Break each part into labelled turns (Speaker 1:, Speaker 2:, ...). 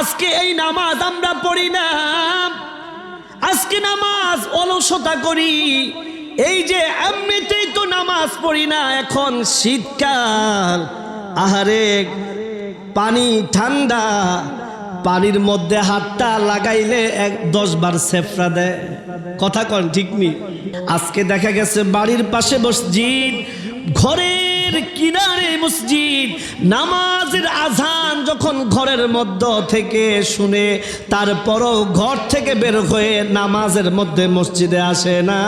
Speaker 1: আজকে এই নামাজ আমরা পড়ি না, আজকে নামাজ অলসতা করি। এই যে এমনিতেই তো নামাজ পড়ি না, এখন শীতকাল, আহারে পানি ঠান্ডা, পানির মধ্যে হাতটা লাগাইলে 10 বার সেফরা দেয়। কথা কন ঠিক নি? আজকে দেখা গেছে বাড়ির পাশে মসজিদ, ঘরের কিনারে মসজিদ, নামাজের আজান যখন ঘরের মধ্য থেকে শুনে, তারপরও ঘর থেকে বের হয়ে নামাজের মধ্যে মসজিদে আসে না।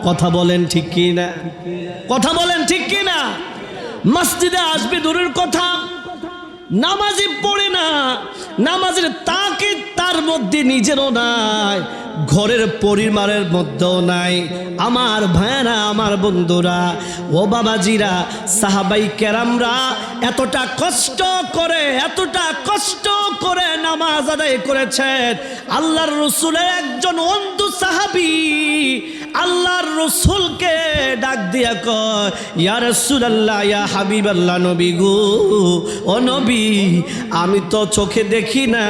Speaker 1: কথা বলেন ঠিক কি না? কথা বলেন ঠিক কি না? মসজিদে আসবে দূরের কথা, নামাজে পড়ে না, নামাজের তাকে তার মধ্যে নিজেরও নাই, ঘরের পরিবারের মধ্যেও নাই। আমার ভাইরা, আমার বন্ধুরা, ও বাবাজিরা, সাহাবাই কেরামরা এতটা কষ্ট করে, এতটা কষ্ট করে নামাজ আদায় করেছেন। আল্লাহর রসুলের একজন অন্ধ সাহাবী আল্লাহর রসুলকে ডাক দিয়া কয়, ইয়া রাসূলুল্লাহ, ইয়া হাবিবাল্লাহ, নবী গো, ও নবী, আমি তো চোখে দেখি না,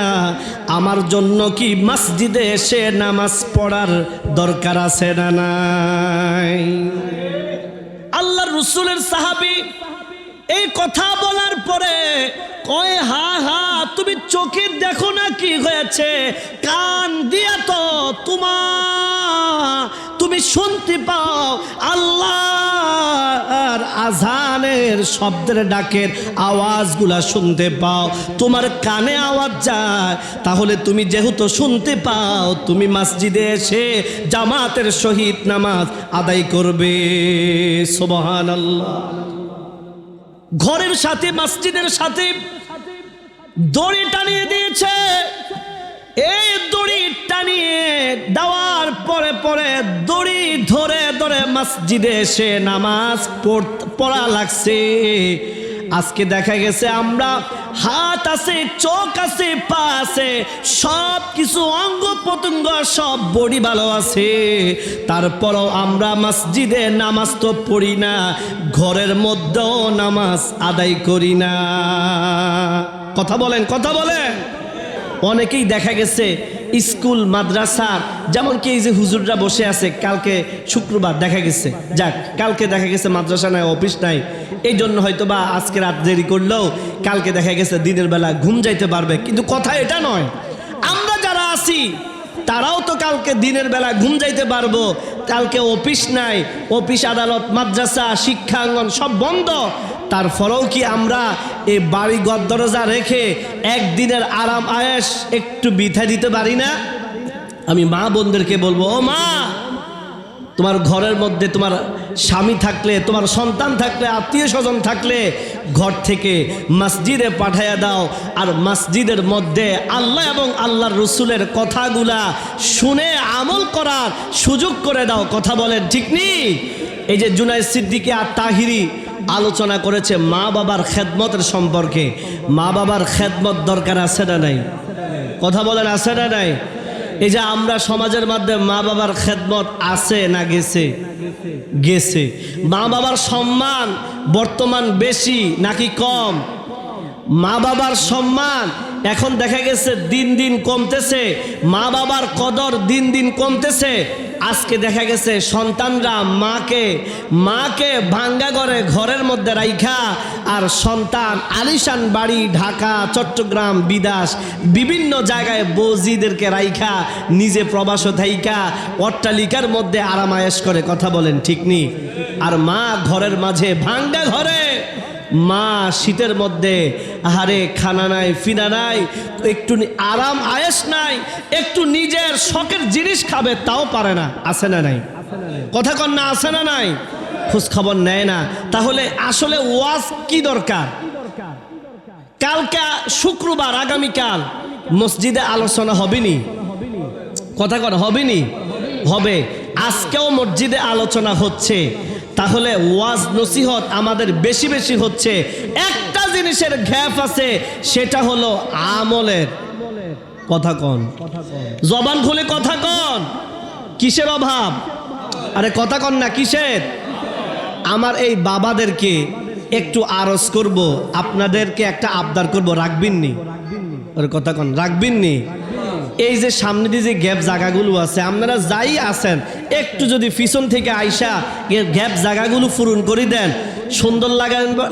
Speaker 1: আমার জন্য কি মসজিদে এসে নামাজ পড়ার দরকার আছে না নাই? আল্লাহর রসুলের সাহাবী এই কথা বলার পরে কয়, হা হা, তুমি চোখে দেখো না কি হয়েছে, কান দিয়া তো তুমি শুনতে পাও আল্লাহর আজানের শব্দের ডাকের আওয়াজগুলা শুনতে পাও, তোমার কানে আওয়াজ যায়, তাহলে তুমি যেহেতু শুনতে পাও, তুমি মসজিদে এসে জামাতের সহিত নামাজ আদায় করবে। সুবহানাল্লাহ। ঘরের সাথে মসজিদের সাথে দড়ি টানিয়ে দিয়েছে। এই দড়ি টানিয়ে দেওয়ার পরে পরে দড়ি ধরে ধরে মসজিদে এসে নামাজ পড়া লাগছে। আজকে দেখা গেছে আমরা হাত আছে, চোখ আছে, পা আছে, সব কিছু অঙ্গ প্রত্যঙ্গ সব বডি ভালো আছে, তারপরও আমরা মসজিদে নামাজ তো পড়ি না, ঘরের মধ্যেও নামাজ আদায় করি না। কথা বলেন, কথা বলেন। অনেকেই দেখা গেছে স্কুল মাদ্রাসা, যেমন কি এই যে হুজুররা বসে আছে, কালকে শুক্রবার দেখা গেছে, যাক কালকে দেখা গেছে মাদ্রাসা নাই, অফিস নাই, এই জন্য হয়তো বা আজকে রাত দেরি করলেও কালকে দেখা গেছে দিনের বেলা ঘুম যাইতে পারবে। কিন্তু কথা এটা নয়, আমরা যারা আছি তারাও তো কালকে দিনের বেলা ঘুম যাইতে পারবো। কালকে অফিস নাই, অফিস আদালত মাদ্রাসা শিক্ষাঙ্গন সব বন্ধ, তারপরেও কি আমরা এই বাড়ি ঘর দরজা রেখে একদিনের আরাম আয়েশ একটু বিথা দিতে পারি না? আমি মা বোনদেরকে বলবো, ও মা, তোমার ঘরের মধ্যে তোমার স্বামী থাকলে, তোমার সন্তান থাকলে, আত্মীয় স্বজন থাকলে ঘর থেকে মসজিদে পাঠাইয়া দাও, আর মসজিদের মধ্যে আল্লাহ এবং আল্লাহর রসুলের কথাগুলা শুনে আমল করার সুযোগ করে দাও। কথা বলেন ঠিক নি? এই যে জুনায়েদ সিদ্দিকী আর তাহিরি আলোচনা করেছে মা বাবার খেদমতের সম্পর্কে। মা বাবার খেদমত দরকার আছে না নাই? কথা বলেন, আছে না নাই? এই যে আমরা সমাজের মধ্যে মা বাবার খেদমত আছে না গেছে? গেছে। মা বাবার সম্মান বর্তমান বেশি নাকি কম? মা বাবার সম্মান এখন দেখা গেছে দিন দিন কমতেছে, মা বাবার কদর দিন দিন কমতেছে। আজকে দেখা গেছে সন্তানরা মাকে ভাঙ্গা করে ঘরের মধ্যে রাইখা, আর সন্তান আলিশান বাড়ি ঢাকা, চট্টগ্রাম, বিদেশ বিভিন্ন জায়গায় বৌজিদেরকে রাইখা নিজে প্রবাস থাইকা অট্টালিকার মধ্যে আরামায়েশ করে। কথা বলেন ঠিক নি? আর মা ঘরের মাঝে ভাঙ্গা ঘরে, মা শীতের মধ্যে আহারে খানা নাই, ফিনা নাই, একটু আরাম আয়েশ নাই, একটু নিজের শখের জিনিস খাবে তাও পারে না। আছে না নাই? কথা কন না, আছে না নাই? খোঁজ খবর নেয় না। তাহলে আসলে ওয়াজ কি দরকার? কালকে শুক্রবার, আগামীকাল মসজিদে আলোচনা হবেনি? কথা কন, হবেনি? হবে। আজকেও মসজিদে আলোচনা হচ্ছে। তাহলে ওয়াজ নসিহত আমাদের বেশি বেশি হচ্ছে। একটা জিনিসের গ্যাপ আছে, সেটা হলো আমলের। কথা কন, জবান খুলে কথা কন। কিসের অভাব? আরে কথা কন না, কিসের? আমার এই বাবাদেরকে একটু আরজ করব, আপনাদেরকে একটা আবদার করব, রাখবেননি? ওর কথা কন রাখবেন নি। এই যে সামনে দিয়ে যে গ্যাপ জায়গাগুলো আছে, আপনারা যাই আছেন একটু যদি পিছন থেকে আইসা গ্যাপ জায়গাগুলো পূরণ করে দেন, সুন্দর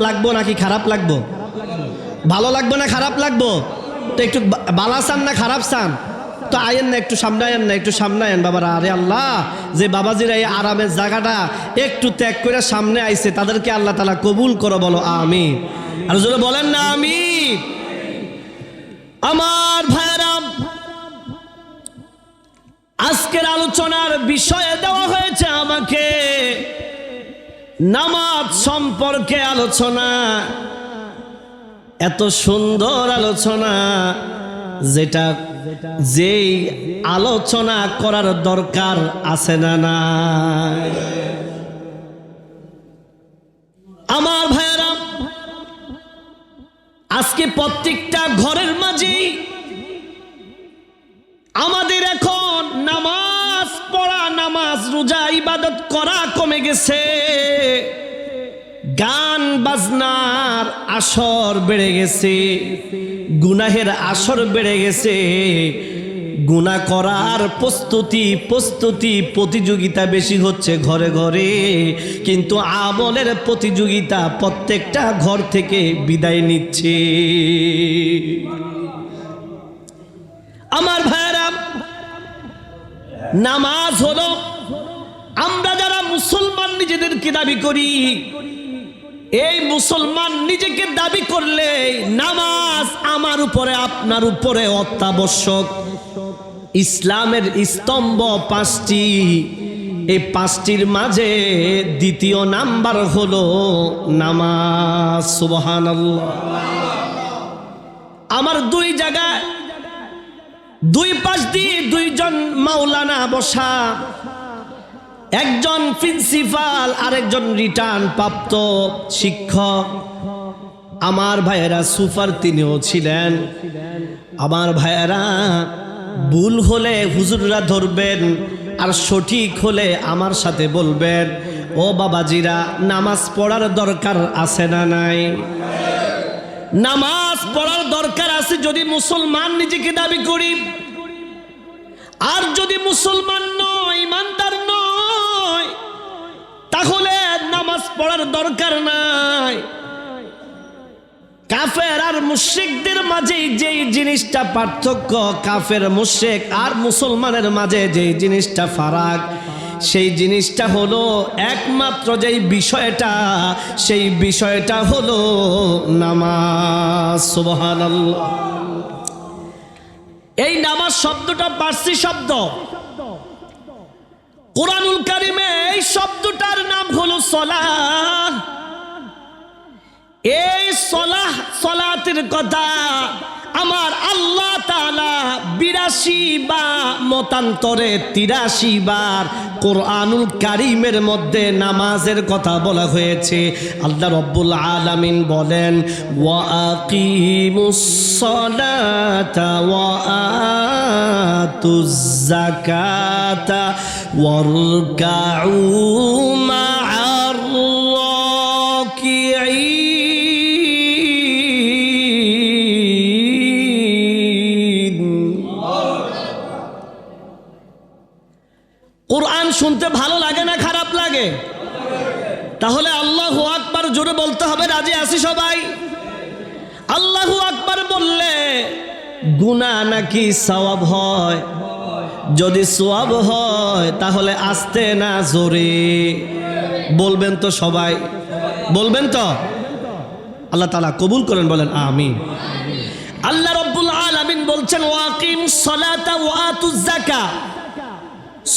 Speaker 1: লাগবো নাকি খারাপ লাগবো? ভালো লাগবো না খারাপ লাগবো? তো একটু বালা চান না খারাপ চান? তো আয়েন না, একটু সামনে আয়েন না, একটু সামনে আয়েন বাবারা। আরে আল্লাহ, যে বাবাজিরা এই আরামের জায়গাটা একটু ত্যাগ করে সামনে আইছে, তাদেরকে আল্লাহ তাআলা কবুল করো, বলো আমিন। আর যদি বলেন না আমিন। আমার ভাইরা, আজকের আলোচনার বিষয়ে দেওয়া হয়েছে আমাকে নামাজ সম্পর্কে আলোচনা। এত সুন্দর আলোচনা, যেই আলোচনা করার দরকার আছে না না। আমার ভাইয়েরা, আজকে প্রত্যেকটা ঘরের মাঝেই আমাদের এখন নামাজ পড়া, নামাজ রোজা ইবাদত করা কমে গেছে। গান বাজনার আসর বেড়ে গেছে, গুনাহের আসর বেড়ে গেছে, গুনাহ করার প্রস্তুতি প্রতিযোগিতা বেশি হচ্ছে ঘরে ঘরে, কিন্তু আমলের প্রতিযোগিতা প্রত্যেকটা ঘর থেকে বিদায় নিচ্ছে। আমার ভাইরা, নামাজ হলো, আমরা যারা মুসলমান নিজেদেরকে দাবি করি, এই মুসলমান নিজেকে দাবি করলে নামাজ আমার উপরে আপনার উপরে অত্যাবশ্যক। ইসলামের স্তম্ভ 5টি, এই 5টির মাঝে দ্বিতীয় নাম্বার হলো নামাজ। সুবহানাল্লাহ। আমার দুই জায়গায়, দুই পাশ দিয়ে দুইজন মাওলানা বসা, একজন প্রিন্সিপাল আর একজন রিটার্ন প্রাপ্ত শিক্ষক। আমার ভাইয়েরা সুপার তিনিও ছিলেন। আমার ভাইয়েরা, ভুল হলে হুজুররা ধরবেন, আর সঠিক হলে আমার সাথে বলবেন। ও বাবাজিরা, নামাজ পড়ার দরকার আছে না নাই? নামাজ পড়ার দরকার আছে যদি মুসলমান নিজেকে দাবি করি। আর যদি মুসলমান নয়, ইমানদার নয়, তাহলে নামাজ পড়ার দরকার নাই। কাফের আর মুশরিকদের মাঝে যেই জিনিসটা পার্থক্য, কাফের মুশরিক আর মুসলমানের মাঝে যেই জিনিসটা ফারাক, সেই জিনিসটা হলো একমাত্র যেই বিষয়টা, সেই বিষয়টা হলো নামাজ। সুবহানাল্লাহ। এই নামাজ শব্দটা পারসি শব্দ। কুরআনুল কারীমে এই শব্দটার নাম হলো সালাহ। এই সালাতের কথা আমার আল্লাহ তাআলা 82 বা মতান্তরে 83 বার কুরআনুল কারীমের মধ্যে নামাজের কথা বলা হয়েছে। আল্লাহ রাব্বুল আলামিন বলেন, ওয়া আকিমুস সালাতা ওয়া আতুজ যাকাতা ওয়ারকাউ মা'আর রাকিঈন। কুরআন শুনতে ভালো লাগে না খারাপ লাগে? তাহলে আল্লাহু আকবার জোরে বলতে হবে। রাজি আছি সবাই? আল্লাহু আকবার বললে গুনাহ নাকি সওয়াব হয়? যদি সওয়াব হয় তাহলে আস্তে না জোরে বলবেন তো? সবাই বলবেন তো? আল্লাহ তাআলা কবুল করেন, বলেন আমিন। আল্লাহ রাব্বুল আলামিন বলছেন, ওয়াকিমুস সালাতা ওয়া আতুজ যাকাত,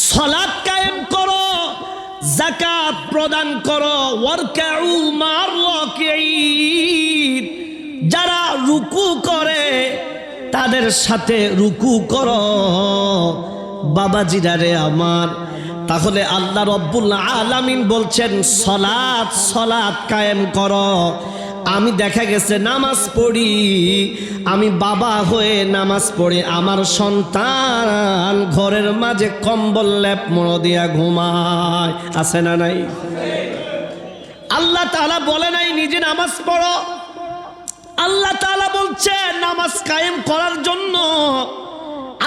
Speaker 1: সালাত কায়েম করো, যাকাত প্রদান করো, ওয়ারকাউ মা'আর রাকিঈন, যারা রুকু করে তাদের সাথে রুকু করো। বাবাজিরা আমার, তাহলে আল্লাহ রাব্বুল আলামিন বলছেন সালাত কায়েম করো। আমি দেখা গেছে নামাজ পড়ি, আমি বাবা হয়ে নামাজ পড়ি, আমার সন্তান ঘরের মাঝে কম্বল লেপ মোড় দিয়া ঘুমায়, আছে না নাই? আল্লাহ তাআলা বলে নাই নিজে নামাজ পড়ো, আল্লাহ তাআলা বলছে নামাজ কায়েম করার জন্য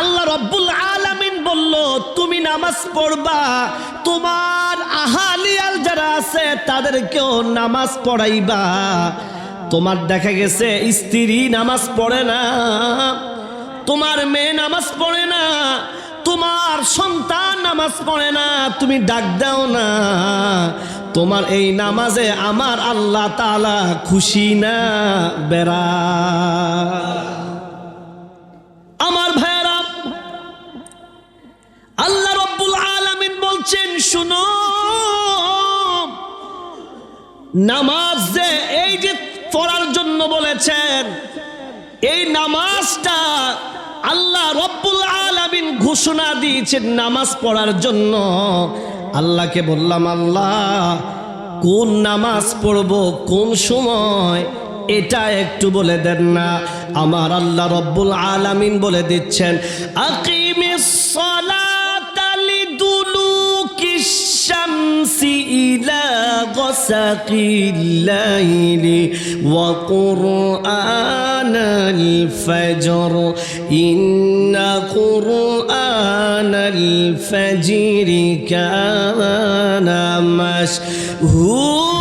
Speaker 1: আল্লাহ রব্বুল আলামিন বলল তুমি নামাজ পড়বা, তোমার আহালিয়াল যারা আছে তাদেরকেও নামাজ পড়াইবা। তোমার দেখা গেছে স্ত্রী নামাজ পড়ে না, তোমার মেয়ে নামাজ পড়ে না, তোমার সন্তান নামাজ পড়ে না, তুমি ডাক দাও না, তোমার এই নামাজে আমার আল্লাহ তাআলা খুশি না বেরা। আমার ভাইরা, আল্লাহ রব্বুল আলামিন বলছেন শুনো, নামাজ যে এই যে পড়ার জন্য বলেছেন, এই নামাজটা আল্লাহ রব্বুল আলামিন ঘোষণা দিয়েছেন নামাজ পড়ার জন্য। আল্লাহকে বললাম আল্লাহ কোন নামাজ পড়বো কোন সময় এটা একটু বলে দেন না। আমার আল্লাহ রব্বুল আলামিন বলে দিচ্ছেন আকিমিস সালাতা লিদুলুকিশ শামসি ইলা গাসাকিল লাইলি ওয়া কুরআনাল ফাজর ইন্না কুরআনাল ফাজরি কানা মাশহুদা।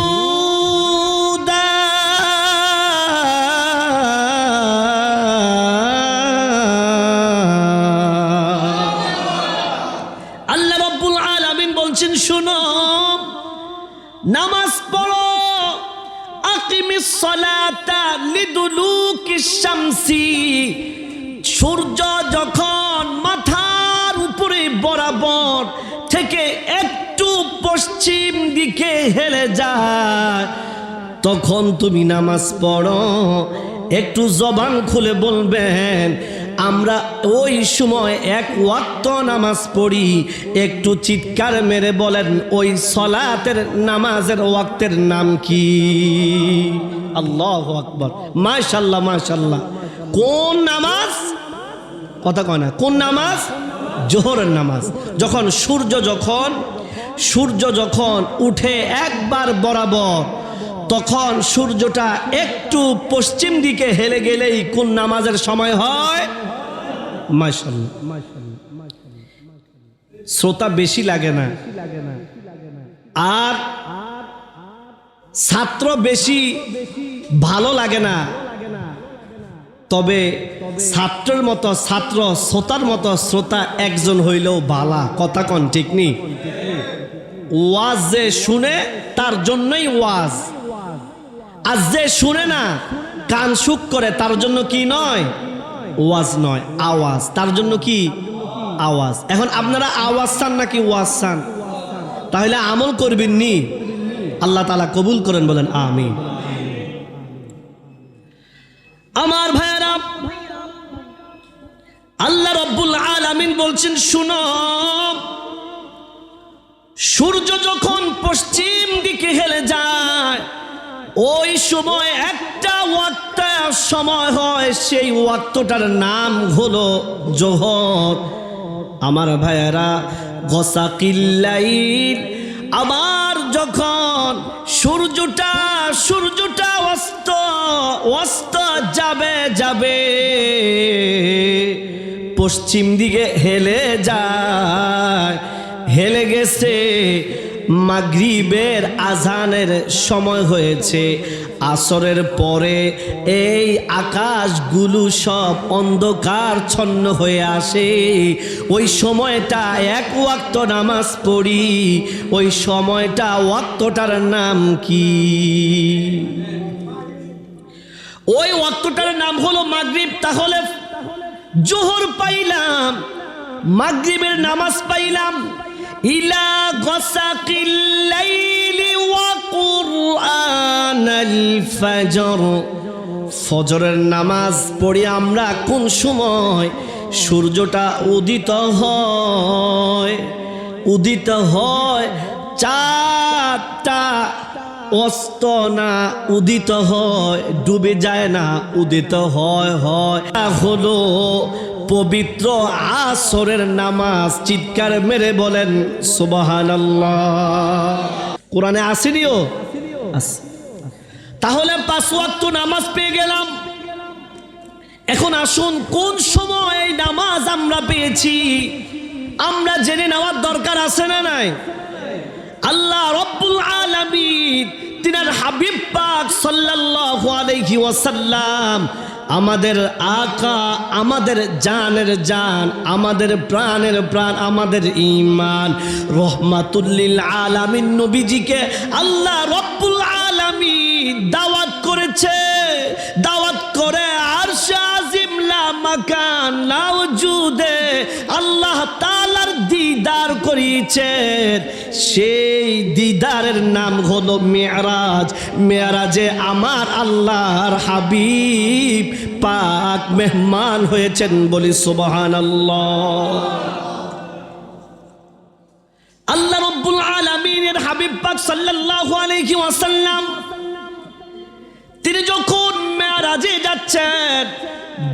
Speaker 1: আল্লাহ রব্বুল আলামিন বলছেন শুনো, নামাজ পড়ো, আকিমিস সালাতা লিদুলুকিশ শামসি, সূর্য যখন মাথার উপরে বরাবর থেকে একটু পশ্চিম দিকে হেলে যায় তখন তুমি নামাজ পড়ো। একটু জবান খুলে বলবেন আমরা ওই সময় এক ওয়াক্ত নামাজ পড়ি, একটু চিৎকার মেরে বলেন ওই সালাতের নামাজের ওয়াক্তের নাম কি? আল্লাহু আকবার, মাশাআল্লাহ মাশাআল্লাহ। কোন নামাজ? কথা কয় না, কোন নামাজ? জোহরের নামাজ। যখন সূর্য যখন উঠে একবার বরাবর, তখন সূর্যটা একটু পশ্চিম দিকে হেলে গেলেই কোন নামাজের সময় হয়? মাশাআল্লাহ। শ্রোতা বেশি লাগে না, আর ছাত্র বেশি ভালো লাগে না, তবে ছাত্রের মতো ছাত্র, শ্রোতার মতো শ্রোতা একজন হইলেও বালা। কথা কন ঠিক নি? ওয়াজ যে শুনে তার জন্যই ওয়াজ, আর যে শুনে না কান সুখ করে তার জন্য কি নয়? ওয়াজ নয়, আওয়াজ। তার জন্য কি? আওয়াজ। এখন আপনারা আওয়াজ চান নাকি ওয়াজ চান? তাহলে আমল করবেন নি, আল্লাহ তাআলা কবুল করেন, বলেন আমিন। আমার ভাইরা, আল্লাহ রব্বুল আলামিন বলছেন শুনো, সূর্য যখন পশ্চিম দিকে হেলে যায় ওই সময় একটা ওয়াক্তের সময় হয়, সেই ওয়াক্তটার নাম হলো জোহর। আমার ভাইয়েরা, গাসাকিল লাইল, আবার যখন সূর্যটা অস্ত যাবে পশ্চিম দিকে হেলে যায়, হেলে গেছে, মাগরিবের আজানের সময় হয়েছে। আসরের পরে এই আকাশগুলো সব অন্ধকারচ্ছন্ন হয়ে আসে। ওই সময়টা এক ওয়াক্ত নামাজ পড়ি, ওই সময়টা ওয়াক্তটার নাম কি? ওই ওয়াক্তটার নাম হলো মাগরিব। তাহলে জোহর পাইলাম, মাগরিবের নামাজ পাইলাম, ইলা গাসাকিল লাইলি ওয়া কুরআনাল ফাজর, ফজরের নামাজ পড়ি আমরা কোন সময়? সূর্যটা উদিত হয়, চারটা অস্ত না উদিত হয়, ডুবে যায় না, উদিত হয় হলো পবিত্র আসরের নামাজ। চিৎকার মেরে বলেন সুবহানাল্লাহ। কোরআনে আসেনিও? তাহলে 5 ওয়াক্ত নামাজ পেয়ে গেলাম। এখন আসুন কোন সময় এই নামাজ আমরা পেয়েছি আমরা জেনে নেওয়ার দরকার আছে না নাই? আল্লাহ রব্বুল আলামিন তিনার হাবিব পাক সাল্লাল্লাহু আলাইহি ওয়াসাল্লাম আমাদের আকা, আমাদের জানের জান, আমাদের প্রাণের প্রাণ, আমাদের ঈমান, রহমাতুল লিল আলামিন নবীজিকে আল্লাহ রব্বুল আলামিন দাওয়াত করেছে। দাওয়াত করে আরশে আজিম লা মাকান লা ওজুদে আল্লাহ তাআলার দিদার করিয়েছেন। সেই দিদারের নাম হলো মেরাজ। মেরাজে আমার আল্লাহর হাবিব পাক মেহমান হয়েছেন, বলি সুবহানাল্লাহ। আল্লাহ রাব্বুল আলামিনের হাবিব পাক সাল্লাল্লাহু আলাইহি ওয়াসাল্লাম তিনি যখন মেরাজে যাচ্ছেন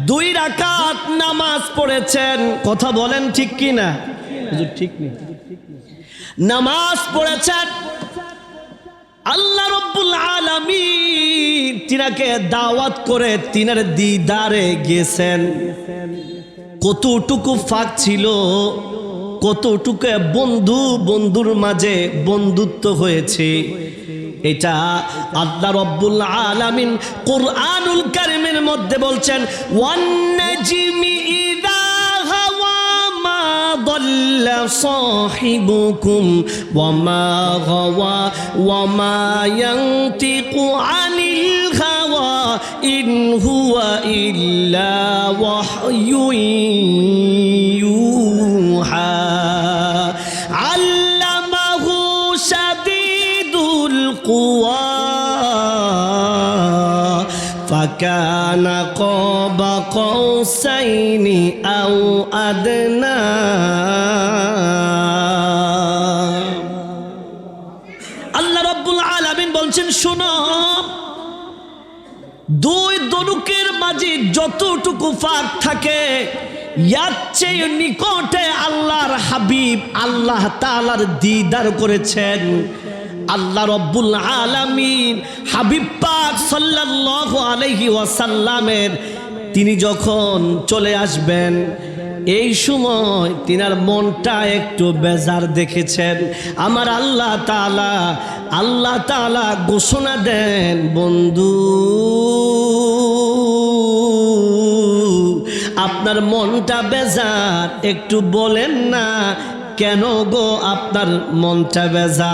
Speaker 1: 2 রাকাত নামাজ পড়েছেন। কথা বলেন ঠিক কি না? হুজুর ঠিক নেই। নামাজ পড়েছেন। আল্লাহ রাব্বুল আলামিন তিনাকে দাওয়াত করে তিনার দিদারে গেছেন। কতটুকু ফাঁক ছিল, কতটুকু বন্ধুর মাঝে বন্ধুত্ব হয়েছে, এটা আল্লাহ রাব্বুল আলামিন কুরআনুল কারীমের মধ্যে বলছেন, ওয়ান নাজমি ইযা হাওয়া মা দাল্লা সাহিবুকুম ওয়া মা গাওয়া ওয়া মা ইয়ানতিকু আনিল হাওয়া ইন হুয়া ইল্লা ওয়াহয়ুন ইউহা আল্লামাহু শাদীদুল কুওয়া ফাকানা কাবা কাউসাইনি আও আদনা। আল্লাহ রাব্বুল আলামিন বলছেন, শোনো, 2 ধনুকের মাঝে যতটুকু ফাঁক থাকে ইয়ার চেয়ে নিকটে আল্লাহর হাবিব আল্লাহ তাআলার দিদার করেছেন। আল্লাহ রাব্বুল আলামিন হাবিব পাক সাল্লাল্লাহু আলাইহি ওয়াসাল্লামের তিনি যখন চলে আসবেন এই সময় তিনার মনটা একটু বেজার দেখেছেন। আমার আল্লাহ তাআলা ঘোষণা দেন, বন্ধু আপনার মনটা বেজার, একটু বলেন না কেন গো আপনার মনটা বেজার।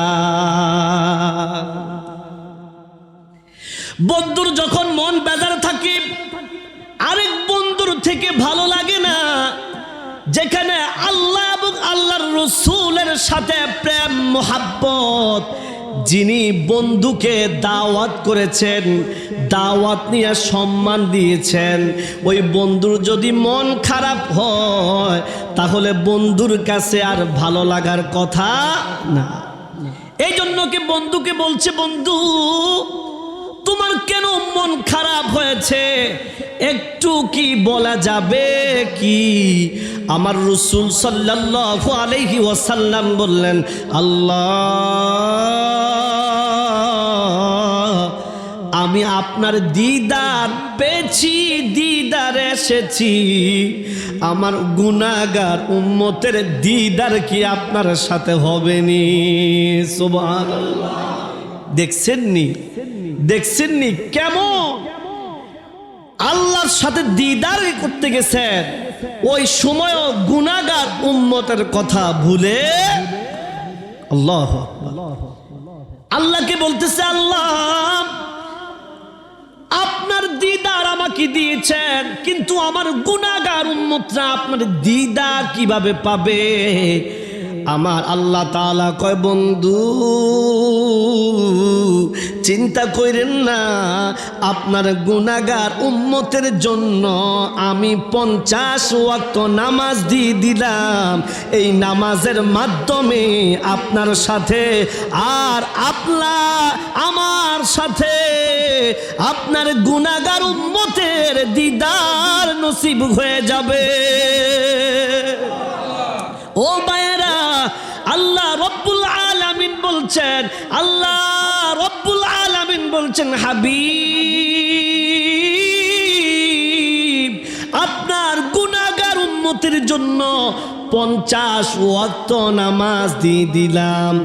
Speaker 1: বন্ধুর যখন মন বেজার থাকে আরেক বন্ধুর থেকে ভালো লাগে না। যেখানে আল্লাহ এবং আল্লাহর রাসূলের সাথে প্রেম মোহাব্বত, যিনি বন্ধুকে দাওয়াত করেছেন, দাওয়াত নিয়ে সম্মান দিয়েছেন, ওই বন্ধুর যদি মন খারাপ হয় তাহলে বন্ধুর কাছে আর ভালো লাগার কথা না। এই জন্য কি বন্ধুকে বলছে, বন্ধু তোমার কেন মন খারাপ হয়েছে, একটু কি বলা যাবে কি? আমার রাসূল সাল্লাল্লাহু আলাইহি ওয়াসাল্লাম বললেন, আল্লাহ আমি আপনার দিদার পেয়েছি, দিদার এসেছি, আমার গুনাহগার উম্মতের দিদার কি আপনার সাথে হবে নি? সুবহানাল্লাহ। দেখছেননি কেমন আল্লাহর সাথে দিদার করতে গেছেন, ওই সময় গুনাহগার উম্মতের কথা ভুলে আল্লাহু আকবার আল্লাহকে বলতেছে, আল্লাহ আপনার দিদার আমাকে দিয়েছেন, কিন্তু আমার গুনাহগার উম্মতরা আপনার দিদার কিভাবে পাবে? আমার আল্লাহ তাআলা কয়, বন্ধু চিন্তা করেন না, আপনার গুনাহগার উম্মতের জন্য আমি 50 ওয়াক্ত নামাজ দিয়ে দিলাম। এই নামাজের মাধ্যমে আপনার সাথে আর আমার সাথে আপনার গুনাহগার উম্মতের দিদার নসিব হয়ে যাবে। ও ভাইয়েরা, আল্লাহ রব্বুল আলামিন বলছেন, আল্লাহ রব্বুল আলামিন বলছেন হাবিব আপনার গুনাহগার উম্মতের জন্য 50 ওয়াক্ত নামাজ দিয়ে দিলাম।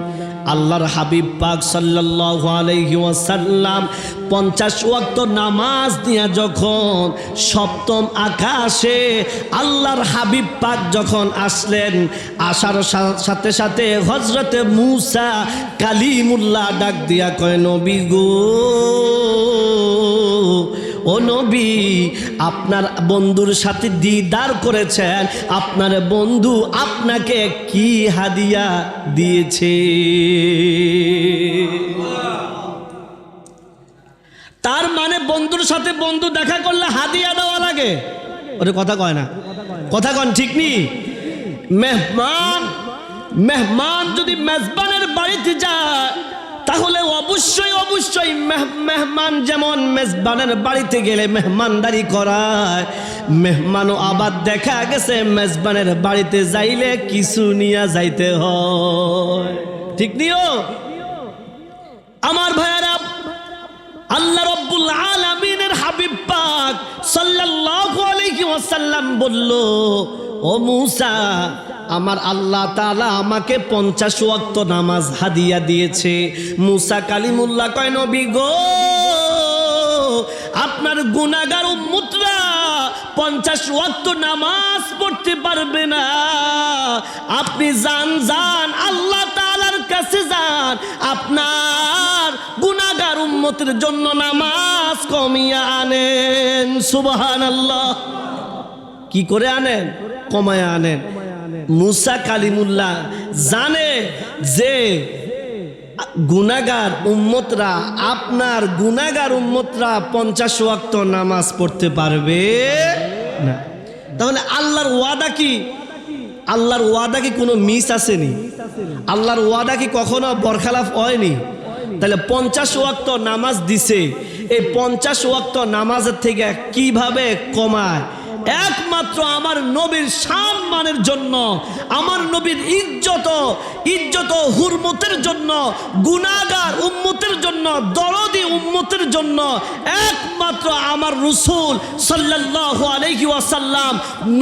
Speaker 1: আল্লাহর হাবিব পাক সাল্লাল্লাহু আলাইহি ওয়াসাল্লাম 50 ওয়াক্ত নামাজ দিয়া যখন সপ্তম আকাশে আল্লাহর হাবিব পাক যখন আসলেন, আসার সাথে সাথে হযরতে মূসা কালিমুল্লাহ ডাক দিয়া কয় নবী গো, ও নবী আপনার বন্ধুর সাথে দিদার করেছেন, আপনার বন্ধু আপনাকে কি হাদিয়া দিয়েছে? তার মানে বন্ধুর সাথে বন্ধু দেখা করলে হাদিয়া দেওয়া লাগে? ওরে কথা কয় না, কথা কন ঠিক নি? মেহমান যদি মেজবানের বাড়িতে যায় তাহলে অবশ্যই অবশ্যই মেহমান যেমন মেজবানের বাড়িতে গেলে মেহমানদারি করায়, মেহমানও আবার দেখা গেছে মেজবানের বাড়িতে যাইলে কিছু নিয়ে যাইতে হয়, ঠিক নিও আমার ভাইয়েরা। আল্লাহ রাব্বুল আলামিনের হাবিব পাক সাল্লাল্লাহু আলাইহি ওয়াসাল্লাম বলল, ও মূসা আমার আল্লাহ তাআলা আমাকে 50 ওয়াক্ত নামাজ হাদিয়া দিয়েছে। মূসা কালিমুল্লাহ কয় নবী গো, আপনার গুনাহগার উম্মতরা 50 ওয়াক্ত নামাজ পড়তে পারবে না। আপনি যান আল্লাহ তাআলার কাছে যান, আপনার গুনাহগার উম্মতের জন্য নামাজ কমিয়ে আনেন। সুবহানাল্লাহ। কি করে আনেন? কমায় আনেন। মূসা কালিমুল্লাহ জানে যে গুনাহগার উম্মতরা, আপনার গুনাহগার উম্মতরা 50 ওয়াক্ত নামাজ পড়তে পারবে না। তাহলে আল্লাহর ওয়াদা কি? আল্লাহর ওয়াদা কি কোনো মিস আসেনি? আল্লাহর ওয়াদা কি কখনো বরখালাফ হয়নি? তাহলে 50 ওয়াক্ত নামাজ দিছে, এই 50 ওয়াক্ত নামাজের থেকে কিভাবে কমায়? একমাত্র আমার নবীর সম্মানের জন্য, আমার নবীর ইজ্জত হুরমতের জন্য, গুনাহগার উম্মতের জন্য, দরদি উম্মতের জন্য একমাত্র আমার রাসূল সাল্লাল্লাহু আলাইহি ওয়াসাল্লাম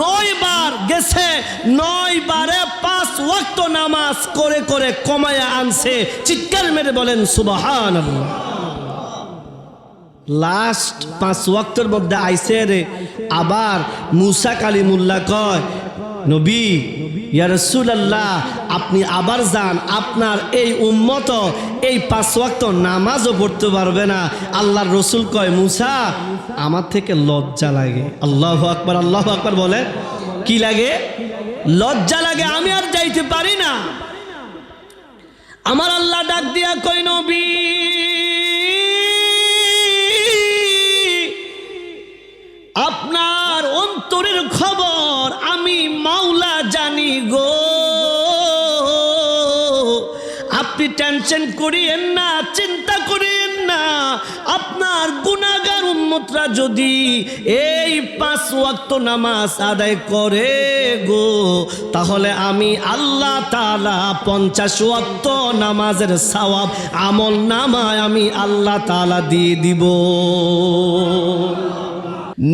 Speaker 1: 9 বার গেছে, 9 বারে 5 ওয়াক্ত নামাজ করে করে কমায় আনছে। চিৎকার মেরে বলেন সুবহানাল্লাহ। লাস্ট 5 ওয়াক্তের মধ্যে আইসে রে আবার মূসা কালিমুল্লাহ কয় নবী ইয়া রাসূলুল্লাহ আপনি আবার যান, আপনার এই উম্মত এই 5 ওয়াক্ত নামাজও পড়তে পারবে না। আল্লাহর রাসূল কয় মূসা আমার থেকে লজ্জা লাগে। আল্লাহু আকবার, আল্লাহু আকবার বলে। কি লাগে? লজ্জা লাগে, আমি আর যাইতে পারি না। আমার আল্লাহ ডাক দিয়া কয় নবী আপনার অন্তরের খবর আমি মাওলা জানি গো, আপনি টেনশন করিয়েন না, চিন্তা করিয়েন না। আপনার গুনাহগার উম্মতরা যদি এই 5 ওয়াক্ত নামাজ আদায় করে গো, তাহলে আমি আল্লাহ তাআলা 50 ওয়াক্ত নামাজের সওয়াব আমল নামায় আমি আল্লাহ তাআলা দিয়ে দিব।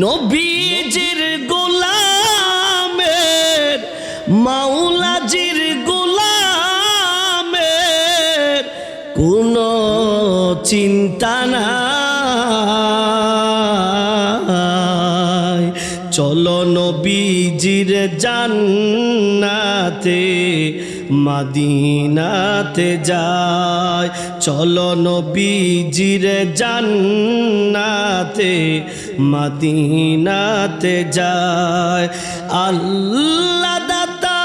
Speaker 1: নবীজির গোলামের, মাওলাজির গোলামের কোনো চিন্তা নাই। চলো নবীজির জান্নাতে মদিনাতে যায়, চলো নবীজির জান্নাতে মদিনাতে যায়। আল্লাহ দাতা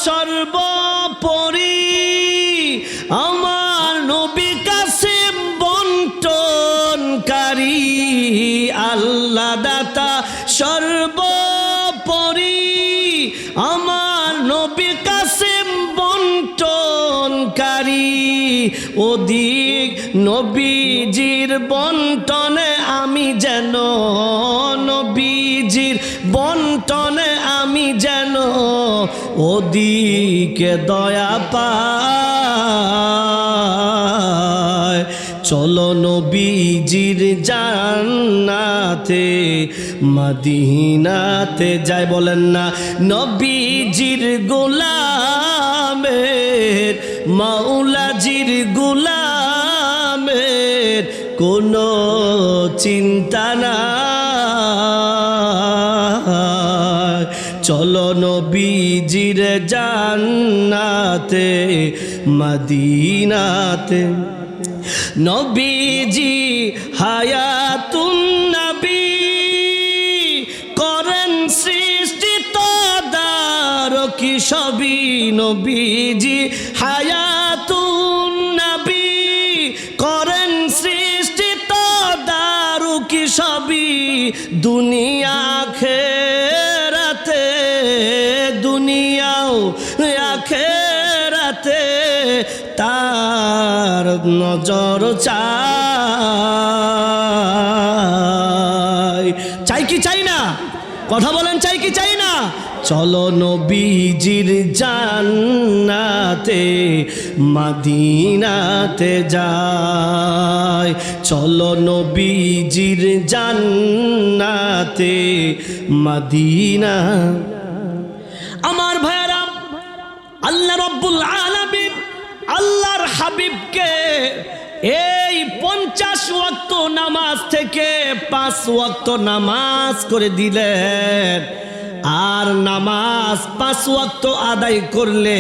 Speaker 1: সর্বোপরি আমার নবী কাসেম বন্টনকারী, আল্লাহ দাতা সর্বোপরি আমার নবী কাসেম বন্টনকারী। ওদিক নবীজির বন্টনে আমি যেন, নবীজির বন্টনে আমি যেন ওদিকে দয়া পাই। চলো নবীজির জান্নাতে মদিনাতে যাই, বলেন না নবীজির গোলামের মাওলাজির গোলামের কোনো চিন্তা নাই। চলো নবীজির জান্নাতে মদিনাতে। নবীজি হায়াতুন নবী করেন সৃষ্টি তদারকি সবই। নবীজি হায়াতুন নবী করেন সৃষ্টি তদারকি সবই। দুনিয়া আখিরাতে দুনিয়াও আখিরাতে তার নজর চাই। চাই কি চাই না? কথা বলেন, চাই কি চাই না? চলো নবীজির জান্নাতে মদিনাতে যাই। চলো নবীজির জান্নাতে মদিনা। আমার ভাইরা, আল্লাহ রাব্বুল আলামিন আল্লাহর হাবিবকে এই 50 ওয়াক্ত নামাজ থেকে 5 ওয়াক্ত নামাজ করে দিলেন। আর নামাজ 5 ওয়াক্ত আদায় করলে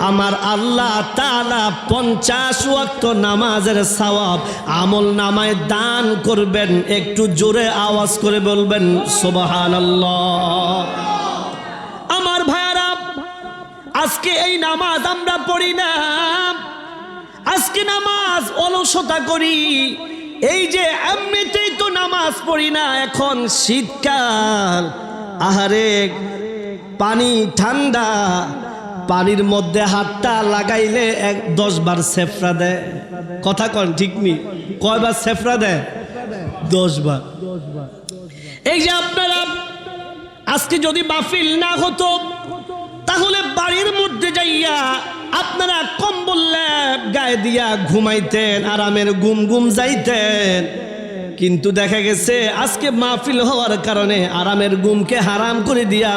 Speaker 1: আমার আল্লাহ তাআলা 50 ওয়াক্ত নামাজের সওয়াব আমল নামায় দান করবেন। একটু জোরে আওয়াজ করে বলবেন সুবহানাল্লাহ। আমার ভাইরা, আজকে এই নামাজ আমরা পড়ি না, আজকে নামাজ অলসতা করি। এই যে এমনিতেই তো নামাজ পড়ি না, এখন শীতকাল, আহারে পানি ঠান্ডা, পানির মধ্যে হাতটা লাগাইলে 10 বার সেফরা দেয়। কথা কন ঠিক নি? কয়বার সেফরা দেয়? 10 বার। এই যে আপনারা আজকে যদি মাহফিল না হতো তাহলে বাড়ির মধ্যে যাইয়া আপনারা কম্বল গায়ে দিয়া ঘুমাইতেন, আরামের ঘুম ঘুম যাইতেন। কিন্তু দেখা গেছে আজকে মাহফিল হওয়ার কারণে আরামের ঘুমকে হারাম করে দিয়া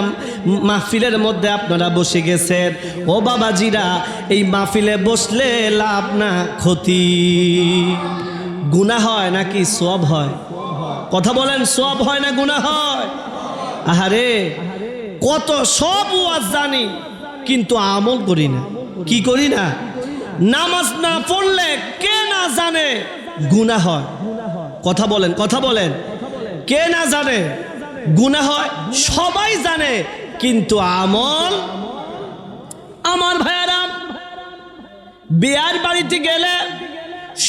Speaker 1: মাহফিলের মধ্যে আপনারা বসে গেছেন। ও বাবাজিরা, এই মাহফিলে বসলে লাভ না ক্ষতি? গুনাহ হয় নাকি সওয়াব হয়? কথা বলেন, সওয়াব হয় না গুনাহ হয়? আহারে, কত সব ওয়াজ জানি কিন্তু আমল করি না। কি করি না? নামাজ না পড়লে কে না জানে গুনাহ হয়? কথা বলেন, কথা বলেন, কে না জানে গুনাহ হয়? সবাই জানে কিন্তু আমল। আমার ভাইয়েরা, বিয়ার বাড়িতে গেলে,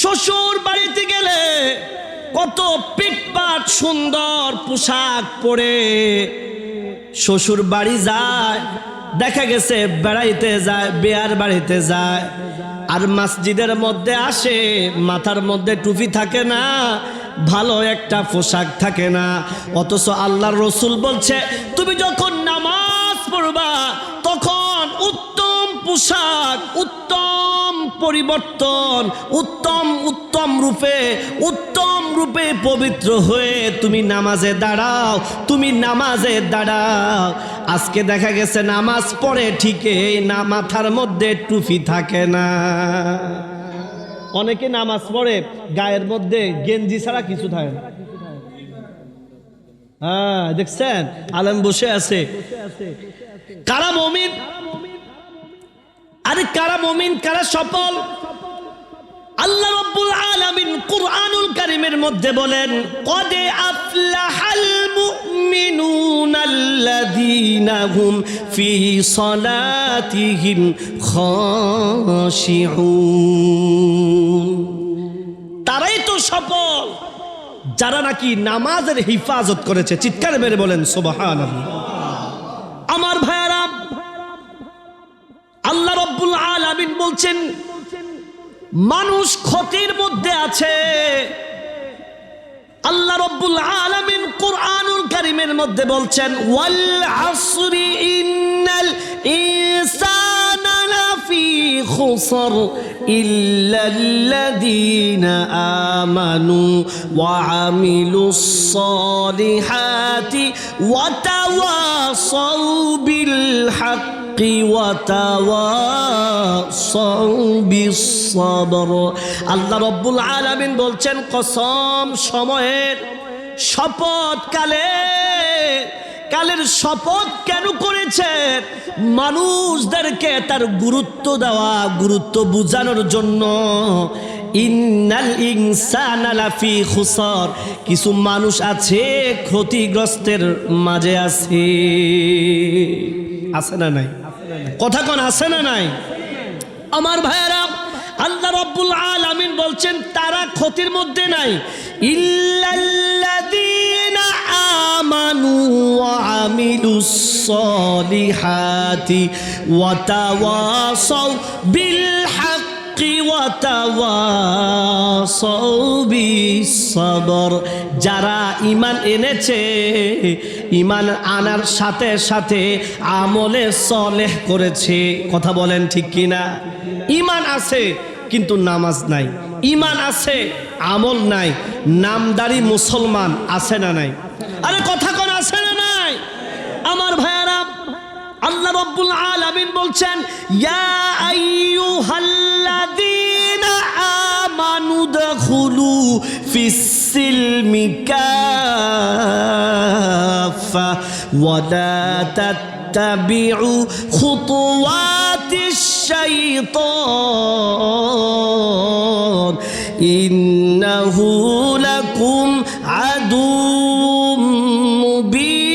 Speaker 1: শ্বশুর বাড়িতে গেলে কত পিটপাট সুন্দর পোশাক পরে শ্বশুর বাড়ি যায়। দেখা গেছে বেড়াইতে যায়, বিয়ার বাড়িতে যায়, আর মসজিদের মধ্যে আসে, মাথার মধ্যে টুপি থাকে না, ভালো একটা পোশাক থাকে না। অথচ আল্লাহর রাসূল বলছে তুমি যখন নামাজ পড়বা তখন উত্তম পোশাক, উত্তম পরিবর্তন, উত্তম রূপে পবিত্র হয়ে তুমি নামাজে দাঁড়াও, তুমি নামাজে দাঁড়াও। আজকে দেখা গেছে নামাজ পড়ে ঠিকই না, মাথার মধ্যে টুপি থাকে না। অনেকে নামাজ পড়ে গায়ের মধ্যে গেঞ্জি ছাড়া কিছু থাকে না। হ্যাঁ, দেখছেন আলেম বসে আছে। কারা মুমিন? আরে কারা মুমিন, কারা সফল? আল্লাহ রাব্বুল আলামিন কুরআনুল কারীমের মধ্যে বলেন, কদ আফলাহাল মুমিনুনাল্লাযীনা হুম ফি সালাতিহিম খাশিউন। তারাই তো সফল যারা নাকি নামাজের হিফাজত করেছে। চিৎকার মেরে বলেন সুবহানাল্লাহ। আমার ভাইরা, আল্লাহ রাব্বুল আলামিন বলছেন মানুষ ক্ষতির মধ্যে আছে। আল্লাহ রাব্বুল আলামিন কুরআনুল কারীমের মধ্যে বলছেন, ওয়াল আসরি ইন্নাল ইনসানা লাফি খুসর ইল্লাল্লাযীনা আমানু ওয়া আমিলুস সালিহাতি ওয়া তাওয়াসাউ বিল হাক্কি ওয়া তাওয়াসাউ বিস সাবর। আল্লাহ রাব্বুল আলামিন বলছেন, কসম সময়ের, শপথ কালের শপথ কেন করেছেন? মানুষদেরকে তার গুরুত্ব দেওয়া, গুরুত্ব বোঝানোর জন্য। ইন্নাল ইনসানা লাফি খুসর, কিছু মানুষ আছে ক্ষতিগ্রস্তের মাঝে আছে। আছে না নাই? কথা কোন আছে না নাই? আমার ভাইয়েরা, আল্লাহ রাব্বুল আলামিন বলছেন তারা ক্ষতির মধ্যে নাই। ইল্লাল্লাযীনা আমানু ওয়া আমিলুস সালিহাতি ওয়া তাওয়াসাউ বিল হাক্কি ওয়া তাওয়াসাউ বিস সাবর। যারা ঈমান এনেছে, ঈমান আনার সাথে সাথে আমলে সালেহ করেছে। কথা বলেন ঠিক কিনা? ঈমান আছে কিন্তু নামাজ নাই, ঈমান আছে আমল নাই, নামদারি মুসলমান আছে না নাই? আরে কথা কোন আছে না নাই? আমার ভাইয়েরা, আল্লাহ রাব্বুল আলামিন বলছেন, ইয়া আইয়ুহাল্লাযীনা আমানু দুখুলু ফিস সিলমি কাফা ওয়া লা তাত্তাবিউ খুতুওয়াতিশ শাইতান ইন্নাহু লাকুম আদুউম মুবিন।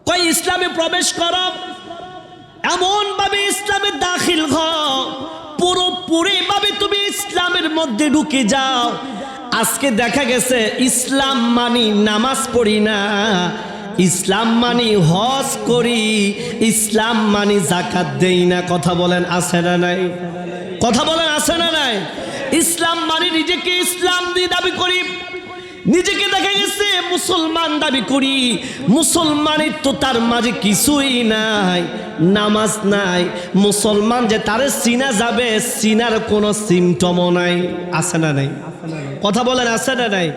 Speaker 1: কই ইসলামে প্রবেশ করো, এমন ভাবে ইসলামে দাখিল হও, পুরোপুরি ভাবে তুমি ইসলামের মধ্যে ঢুকে যাও। আজকে দেখা গেছে ইসলাম মানি নামাজ পড়ি না, ইসলাম মানি হজ করি, ইসলাম মানি যাকাত দেই না। কথা বলেন আছে না নাই? কথা বলেন আছে না নাই? ইসলাম মানি নিজেকে ইসলাম দিয়ে দাবি করি, নিজেকে দেখা গেছে মুসলমান দাবি করি, মুসলমানের তো তার মাঝে কিছুই নাই, নামাজ নাই। মুসলমান যে তারে চিনা যাবে, চিনার কোনো সিমটমও নাই। আছে না নাই? কথা বলেন আছে না নাই?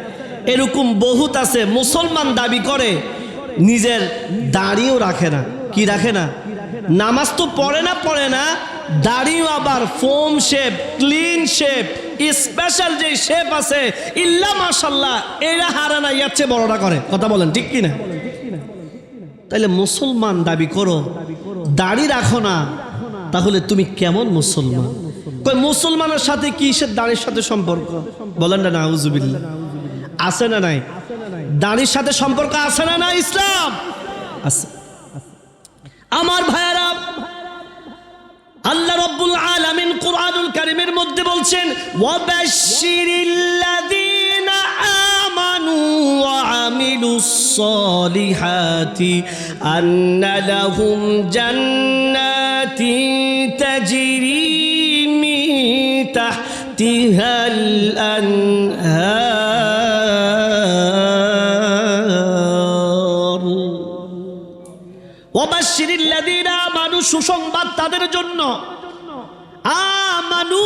Speaker 1: এরকম বহুত আছে, মুসলমান দাবি করে, নিজের দাড়িও রাখে না। কি রাখে না? নামাজ তো পড়ে না, দাড়িও আবার foam shape, clean shape, special যে শেপ আছে, ইল্লা মাশাআল্লাহ, এরা হারানা ইয়াচ্ছে বড়টা করে। কথা বলেন ঠিক কিনা? তাইলে মুসলমান দাবি করো, দাড়ি রাখো না, তাহলে তুমি কেমন মুসলমান? কই মুসলমানের সাথে কিসের দাড়ির সাথে সম্পর্ক? বলেন না নাউজুবিল্লাহ। আছে না নাই? দাড়ির সাথে সম্পর্ক আছে না নাই? ইসলাম আছে। আমার ভাইয়েরা, আল্লাহ রাব্বুল আলামিন কুরআনুল কারীমের মধ্যে বলছেন, ওয়াবাশশিরিল্লাযীনা আমানু ওয়া আমিলুস সালিহাতি আন্না লাহুম জান্নাতিন তাজরি মিন তাহতিহাল আনহার। ওয়াবাশশিরিল্লাযীনা আমানু, সুসংবাদ তাদের জন্য, আমানু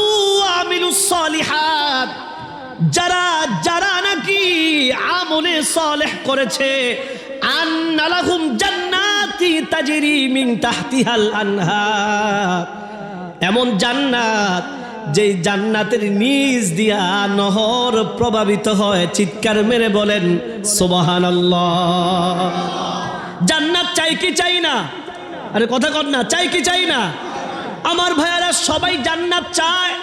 Speaker 1: আমিলুস সালিহাত, যারা নাকি আমলে সালেহ করেছে, আন্না লাহুম জান্নাতি তাজরি মিন তাহতিহাল আনহার, এমন জান্নাত যে জান্নাতের নিচ দিয়া নহর প্রবাহিত হয়। চিৎকার মেরে বলেন সুবহানাল্লাহ। জান্নাত চাই কি চাই না? আরে কথা কর না, চাই কি চাই না? আমার ভাইয়েরা, সবাই জান্নাত চায়,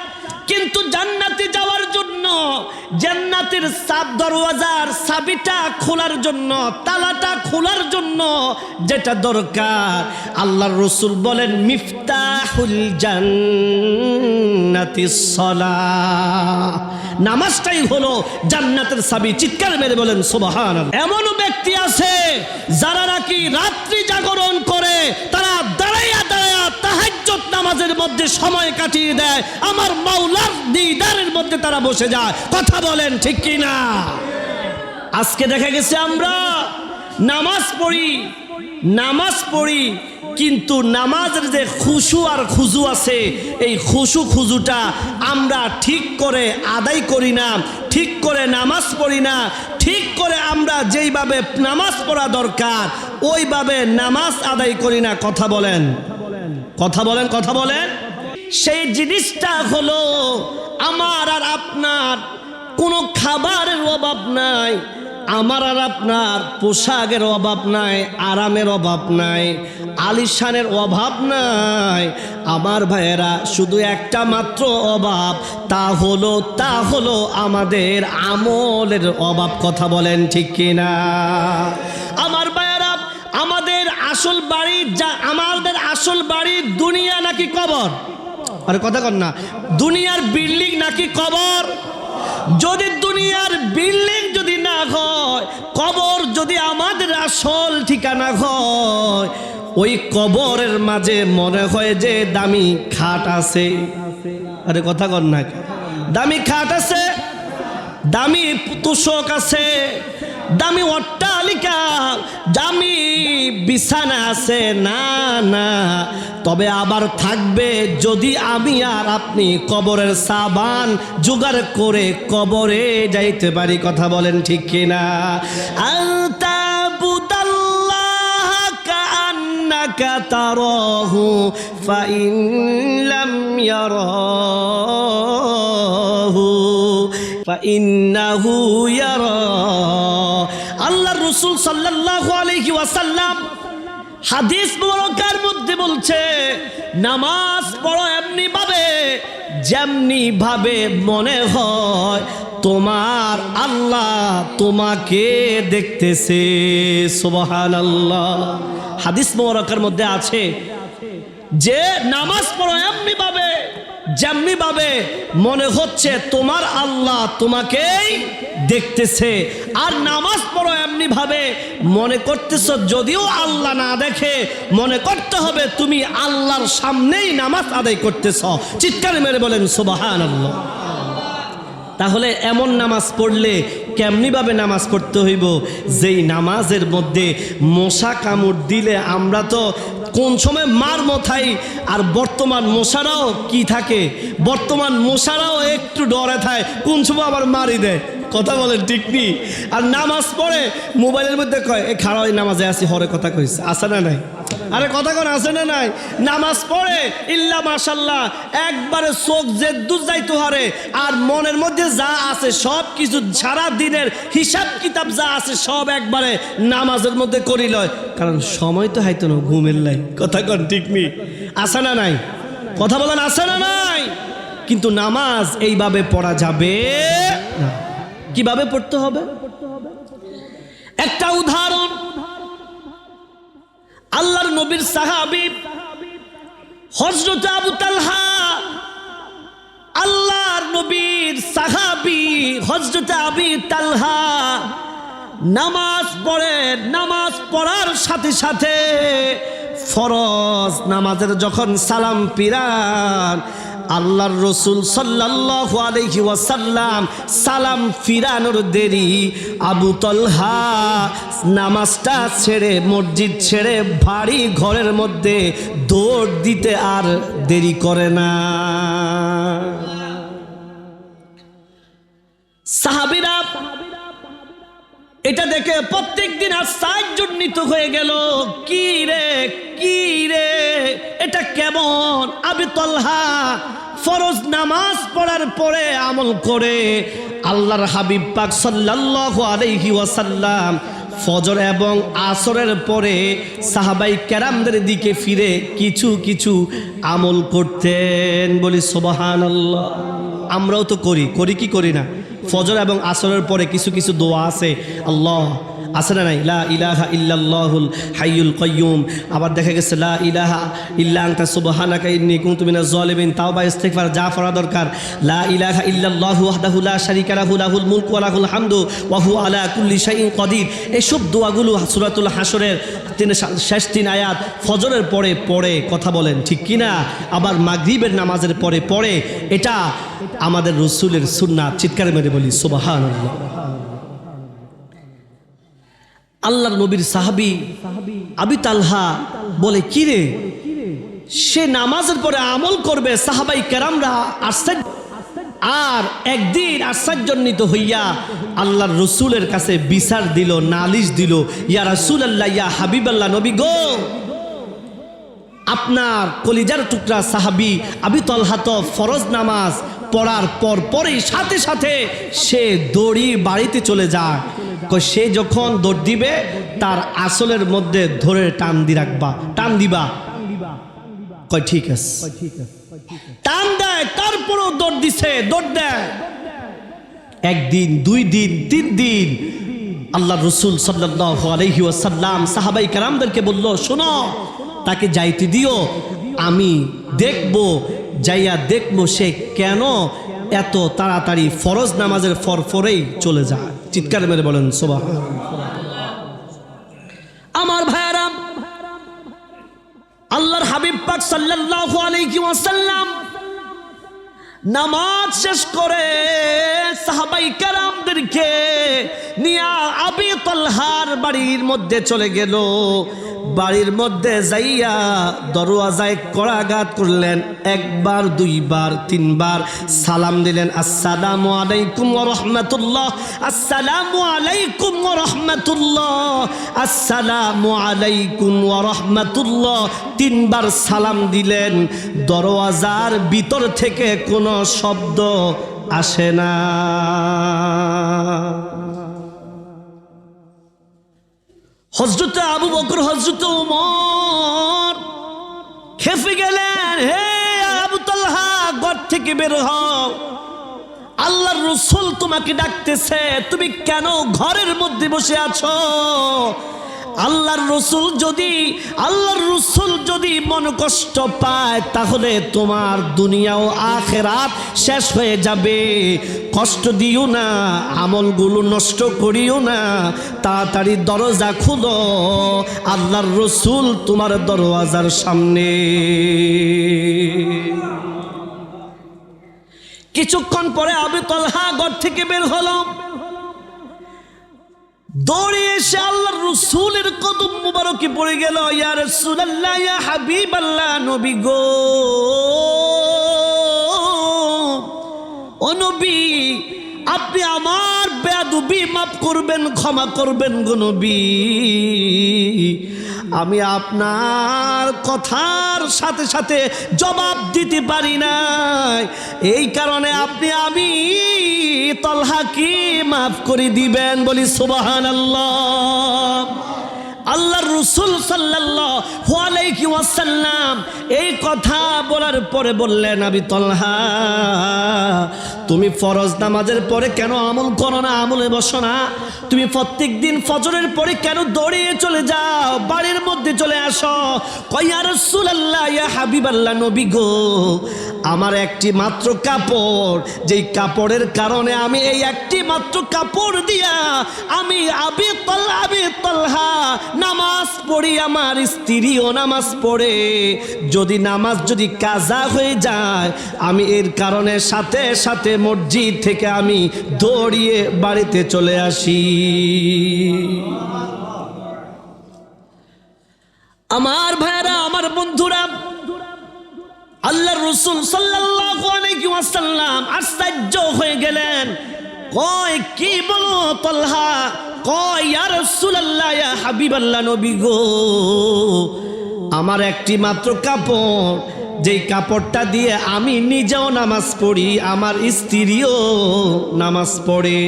Speaker 1: কিন্তু জান্নাতে যাওয়ার জন্য জান্নাতের দরওয়াজার চাবিটা খোলার জন্য, তালাটা খোলার জন্য যেটা দরকার, আল্লাহর রাসূল বলেন, মিফতাহুল জান্নাতিস সালাহ, নামাজটাই হলো জান্নাতের চাবি। চিৎকার মেরে বলেন সুবহানাল্লাহ। এমন ব্যক্তি আছে যারা নাকি রাত্রি জাগরণ করে, তারা দাঁড়াইয়া তাহাজ্জুদ নামাজের মধ্যে সময় কাটিয়ে দেয়, আমার মাওলার দিদারের মধ্যে তারা বসে যায়। কথা বলেন ঠিক কি না? আজকে দেখা গেছে আমরা নামাজ পড়ি কিন্তু নামাজের যে খুশু আর খুজু আছে, এই খুশু খুজুটা আমরা ঠিক করে আদায় করি না, ঠিক করে নামাজ পড়ি না, ঠিক করে আমরা যেইভাবে নামাজ পড়া দরকার ওইভাবে নামাজ আদায় করি না। কথা বলেন। সেই জিনিসটা হলো আমার আর আপনার কোনো খাবারের অভাব নাই, আমার আর আপনার পোশাকের অভাব নাই, আরামের অভাব নাই, আলিশানের অভাব নাই। আমার ভাইয়েরা শুধু একটা মাত্র অভাব, তা হলো আমাদের আমলের অভাব। কথা বলেন ঠিক কিনা? আমার ভাইয়েরা, আমাদের আসল বাড়ি দুনিয়া নাকি কবর? আরে কথা কর না, দুনিয়ার বিল্ডিং নাকি কবর? যদি দুনিয়ার বিল্ডিং যদি না হয়, কবর যদি আমাদের আসল ঠিকানা হয়, ওই কবরের মাঝে মনে হয় যে দামি খাট আছে। আরে কথা কর না, দামি খাট আছে, দামি তোষক আছে, দামি অট্টালিকা, দামি বিছানা আছে। না, তবে আবার থাকবে যদি আমি আর আপনি কবরের সাবান জোগাড় করে কবরে যাইতে পারি। কথা বলেন ঠিক কিনা? আনতাবুদাল্লাহ কাআন্নাকা তারাহু ফাইন লাম ইয়ারাহু ফাইন্নাহু ইয়ারা। আল্লাহর রাসূল সাল্লাল্লাহু আলাইহি ওয়াসাল্লাম হাদিস মুবারকার মধ্যে বলছে, নামাজ পড়ো এমনি ভাবে যেমনি ভাবে মনে হয় তোমার আল্লাহ তোমাকে দেখতেছে। সুবহানাল্লাহ। হাদিস মুবারকার মধ্যে আছে যে নামাজ পড়ো এমনি ভাবে যেমনি ভাবে মনে হচ্ছে তোমার আল্লাহ তোমাকেই দেখতেছে। আর নামাজ পড়ো এমনি ভাবে মনে করতেছ যদিও আল্লাহ না দেখে, মনে করতে হবে তুমি আল্লাহর সামনেই নামাজ আদায় করতেছ। চিৎকার মেরে বলেন সুবহানাল্লাহ। তাহলে এমন নামাজ পড়লে কেমনি ভাবে নামাজ পড়তে হইব যেই নামাজের মধ্যে মশা কামড় দিলে আমরা তো কোন সময় মার মথাই, আর বর্তমান মশারাও কি থাকে, বর্তমান মশারাও একটু ডরে থাকে, কোন সময় আবার মারি দেয়। কথা বলেন ঠিক নি? আর নামাজ পড়ে মোবাইলের মধ্যে কয় এ খারাপ নামাজে আসি, হরে কথা কইছে, আছে না নাই? আরে কথা কোন আছে না নাই? নামাজ পড়ে ইল্লা মাশাল্লাহ একবারে চোখ যে দুধ যাইতে হারে, আর মনের মধ্যে যা আছে সব কিছু সারা দিনের হিসাব কিতাব যা আছে সব একবারে নামাজের মধ্যে করি লয়, কারণ সময় তো হাইতো না, ঘুমের লাই। কথা কোন ঠিক নি? আছে না নাই? কথা বলেন আছে না নাই? কিন্তু নামাজ এইভাবে পড়া যাবে না। কিভাবে পড়তে হবে? একটা উদাহরণ, আল্লাহর নবীর সাহাবী হযরত আবু তালহা, আল্লাহর নবীর সাহাবী হযরত আবু তালহা নামাজ পড়ে, নামাজ পড়ার সাথে সাথে ফরজ নামাজের যখন সালাম ফিরান, আল্লাহর রাসূল সাল্লাল্লাহু আলাইহি ওয়াসাল্লাম সালাম ফিরানোর দেরি, আবু তালহা নামাজটা ছেড়ে, মসজিদ ছেড়ে ভারী ঘরের মধ্যে দৌড় দিতে আর দেরি করে না। সাহাবীরা এটা দেখে প্রত্যেক দিন আশ্চর্যান্বিত হয়ে গেল, কি রে এটা কেমন? আবু তালহা ফরজ নামাজ পড়ার পরে আমল করে। আল্লাহর হাবিব পাক সাল্লাল্লাহু আলাইহি ওয়াসাল্লাম ফজর এবং আসরের পরে সাহাবাই কেরামদের দিকে ফিরে কিছু কিছু আমল করতেন। বলি সুবহানাল্লাহ। আমরাও তো করি কি করি না? ফজর এবং আসরের পরে কিছু কিছু দোয়া আছে, আল্লাহ আছে না নাই? লা ইলাহা ইল্লাল্লাহুল হাইয়ুল কাইয়ুম। আবার দেখা গেছে লা ইলাহা ইল্লা আনতা সুবহানাকা ইন্নী কুনতু মিনাজ জালিমিন। তাওবা ইস্তিগফার যা পড়া দরকার। লা ইলাহা ইল্লাল্লাহু ওয়াহদাহু লা শারীকা লাহু লাহুল মুলকু ওয়া লাহুল হামদু ওয়া হুয়া আলা কুল্লি শাইইন কাদির। এইসব দোয়াগুলো সূরাতুল হাসরের শেষ 3 আয়াত ফজরের পরে পড়ে। কথা বলেন ঠিক কিনা? আবার মাগরিবের নামাজের পরে পড়ে। এটা আমাদের রাসূলের সুন্নাত। চিৎকার মেরে বলি সুবহানাল্লাহ। আল্লাহর নবীর সাহাবী আবু তালহা বলে, কি রে, সে নামাজের পরে আমল করবে? সাহাবাই কেরামরা আশ্চর্য। আর একদিন আশ্চর্যান্বিত হইয়া আল্লাহর রসুলের কাছে বিচার দিল, নালিশ দিল, ইয়া রাসূলুল্লাহ, ইয়া হাবিবাল্লাহ, নবী গো, আপনার কলিজার টুকরা সাহাবী আবু তালহা তো ফরজ নামাজ পড়ার পরেই সাথে সাথে সে দড়ি বাড়িতে চলে যায়। সে যখন দৌড় দিবে তার আসলের মধ্যে ধরে টান দিবা। কয় ঠিক আছে। টান দেয়, তারপরও দৌড় দেয়। একদিন, 2 দিন, 3 দিন আল্লাহ রসুল সাল্লাল্লাহু আলাইহি ওয়াসাল্লাম সাহাবাই কেরামদেরকে বলল, শোনো, তাকে যাইতে দিও, আমি যাইয়া দেখবো সে কেন এত তাড়াতাড়ি ফরজ নামাজের ফরফরেই চলে যায়। চিৎকার মেরে বলেন সুবহানাল্লাহ। আমার ভাইরা, আল্লাহর হাবিব পাক সাল্লাল্লাহু আলাইহি ওয়াসাল্লাম নামাজ শেষ করে সাহাবাই কেরামদেরকে নিয়ে আবু তালহার বাড়ির মধ্যে চলে গেল। বাড়ির মধ্যে যাইয়া দরওয়াজায় কড়াঘাত করলেন, 1 বার 2 বার 3 বার সালাম দিলেন, আসসালামু আলাইকুম ওয়া রাহমাতুল্লাহ, আসসালামু আলাইকুম ওয়া রাহমাতুল্লাহ, আসসালামু আলাইকুম ওয়া রাহমাতুল্লাহ। 3 বার সালাম দিলেন। দরওয়াজার ভিতর থেকে কোনো শব্দ আসে না। হযরত আবু বকর, হযরত ওমর খেপে গেলেন, হে আবু তালহা, ঘর থেকে বের হও, আল্লাহর রাসূল তোমাকে ডাকতেছে, তুমি কেন ঘরের মধ্যে বসে আছো? আল্লাহর রাসূল যদি মন কষ্ট পায় তাহলে তোমার দুনিয়া ও আখিরাত শেষ হয়ে যাবে। কষ্ট দিও না, আমলগুলো নষ্ট করিও না, তাড়াতাড়ি দরজা খুলো, আল্লাহর রাসূল তোমার দরওয়াজার সামনে। কিছুক্ষণ পরে আবু তালহা ঘর থেকে বের হলো, দৌড়ে এসে আল্লাহর রাসূলের কদম মুবারকে পড়ে গেল, ইয়া রাসূলুল্লাহ, ইয়া হাবিবাল্লাহ, নবী গো, ও নবী, আপনি আমার বেয়াদবি মাফ করবেন, ক্ষমা করবেন গো নবী। আমি আপনার কথার সাথে সাথে জবাব দিতে পারি না, এই কারণে আমি তালহাকে মাফ করে দিবেন। বলি সুবহানাল্লাহ। আল্লাহর রাসূল সাল্লাল্লাহু আলাইহি ওয়াসাল্লাম এই কথা বলার পরে বললেন, আবু তালহা, তুমি ফরজ নামাজের পরে কেন আমল করো না, আমলে বসো না? তুমি প্রত্যেক দিন ফজরের পরে কেন দৌড়িয়ে চলে যাও, বাড়ির মধ্যে চলে আসো? কয়, ইয়া রাসূলুল্লাহ, ইয়া হাবিবাল্লাহ, নবী গো, আমার একটি মাত্র কাপড়, যেই কাপড়ের কারণে আমি এই একটি মাত্র কাপড় দিয়া আমি আবু তালহা নামাজ পড়ি, আমার স্ত্রীও নামাজ পড়ে। নামাজ যদি কাজা হয়ে যায়, আমি এর কারণে সাথে সাথে মসজিদ থেকে আমি দৌড়িয়ে বাড়িতে চলে আসি। আমার ভাইরা, আমার বন্ধুরা, আল্লাহর রাসূল সাল্লাল্লাহু আলাইহি ওয়াসাল্লাম আশ্চর্য হয়ে গেলেন। কয়, কি বলো তালহা? কয়, ইয়া রাসূলুল্লাহ, ইয়া হাবিবাল্লাহ, নবী গো, আমার একটি মাত্র কাপড়, যেই কাপড়টা দিয়ে আমি নিজেও নামাজ পড়ি, আমার স্ত্রীও নামাজ পড়ে।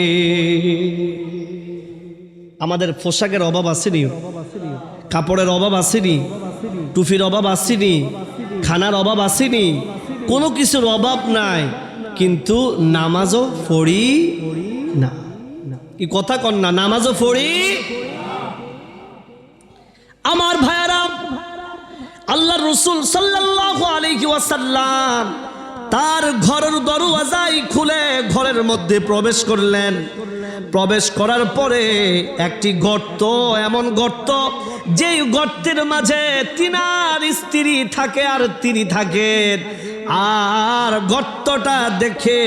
Speaker 1: আমাদের পোশাকের অভাব আসেনি, কাপড়ের অভাব আসেনি, টুপির অভাব আসেনি, খানার অভাব আসেনি, কোনো কিছুর অভাব নাই, কিন্তু নামাজও পড়ি না। কি কথা কন না? নামাজও পড়ি। আমার ভাইয়েরা, আল্লাহর রাসূল সাল্লাল্লাহু আলাইহি ওয়াসাল্লাম তার ঘরের দরওয়াজাই খুলে ঘরের মধ্যে প্রবেশ করলেন। প্রবেশ করার পরে একটি গর্ত, এমন গর্ত যেই গর্তের মাঝে তিনার স্ত্রী থাকে আর তিনি থাকেন। আর গর্তটা দেখে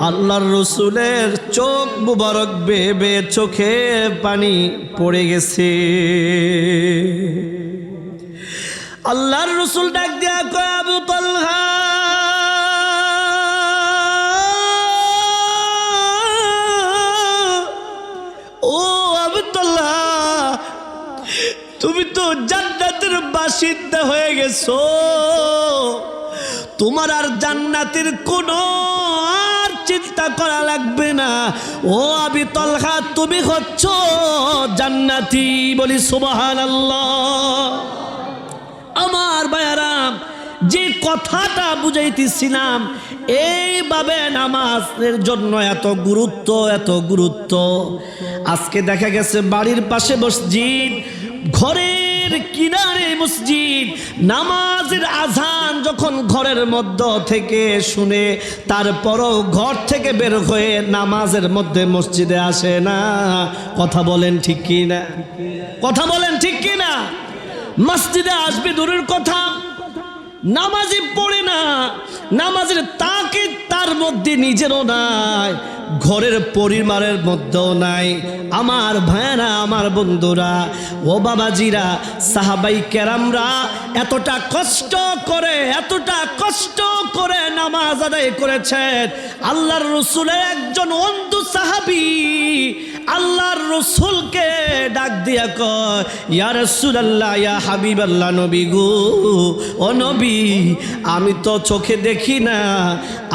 Speaker 1: আল্লাহর রসুলের চোখ মুবারক বেবে চোখে পানি পড়ে গেছে। আল্লাহর রসুল ডাক দিয়া কয়, আবু তালহা, ও আবু তালহা, তুমি তো জান্নাতের বাসিন্দা হয়ে গেছো, তোমার আর জান্নাতের কোনো আর চিন্তা করা লাগবে না। ও আবু তালহা, তুমি হচ্ছ জান্নাতি। বলি সুবহানাল্লাহ। আমার ভাইয়ারাম, যে কথাটা বুঝাইতেছিলাম, এইভাবে নামাজের জন্য এত গুরুত্ব, এত গুরুত্ব। আজকে দেখা গেছে বাড়ির পাশে মসজিদ, ঘরের কিনারে মসজিদ, নামাজের আজান যখন ঘরের মধ্য থেকে শুনে, তারপরও ঘর থেকে বের হয়ে নামাজের মধ্যে মসজিদে আসে না। কথা বলেন ঠিক কি না? কথা বলেন ঠিক কি না? মসজিদে আসবে দূরের কথা, নামাজে পড়ে না। নামাজের তাকে তার মধ্যে নিজেরও নাই, ঘরের পরিবারের মধ্যেও নাই। আমার ভাইরা, আমার বন্ধুরা, ও বাবাজিরা, সাহাবাই কেরামরা এতটা কষ্ট করে, এতটা কষ্ট করে নামাজ আদায় করেছেন। আল্লাহর রসুলের একজন অন্ধ সাহাবী আল্লাহর রসুলকে ডাক দিয়া কয়, ইয়া রাসূলুল্লাহ, ইয়া হাবিবাল্লাহ, নবী গো, ও নবী, আমি তো চোখে দেখি না,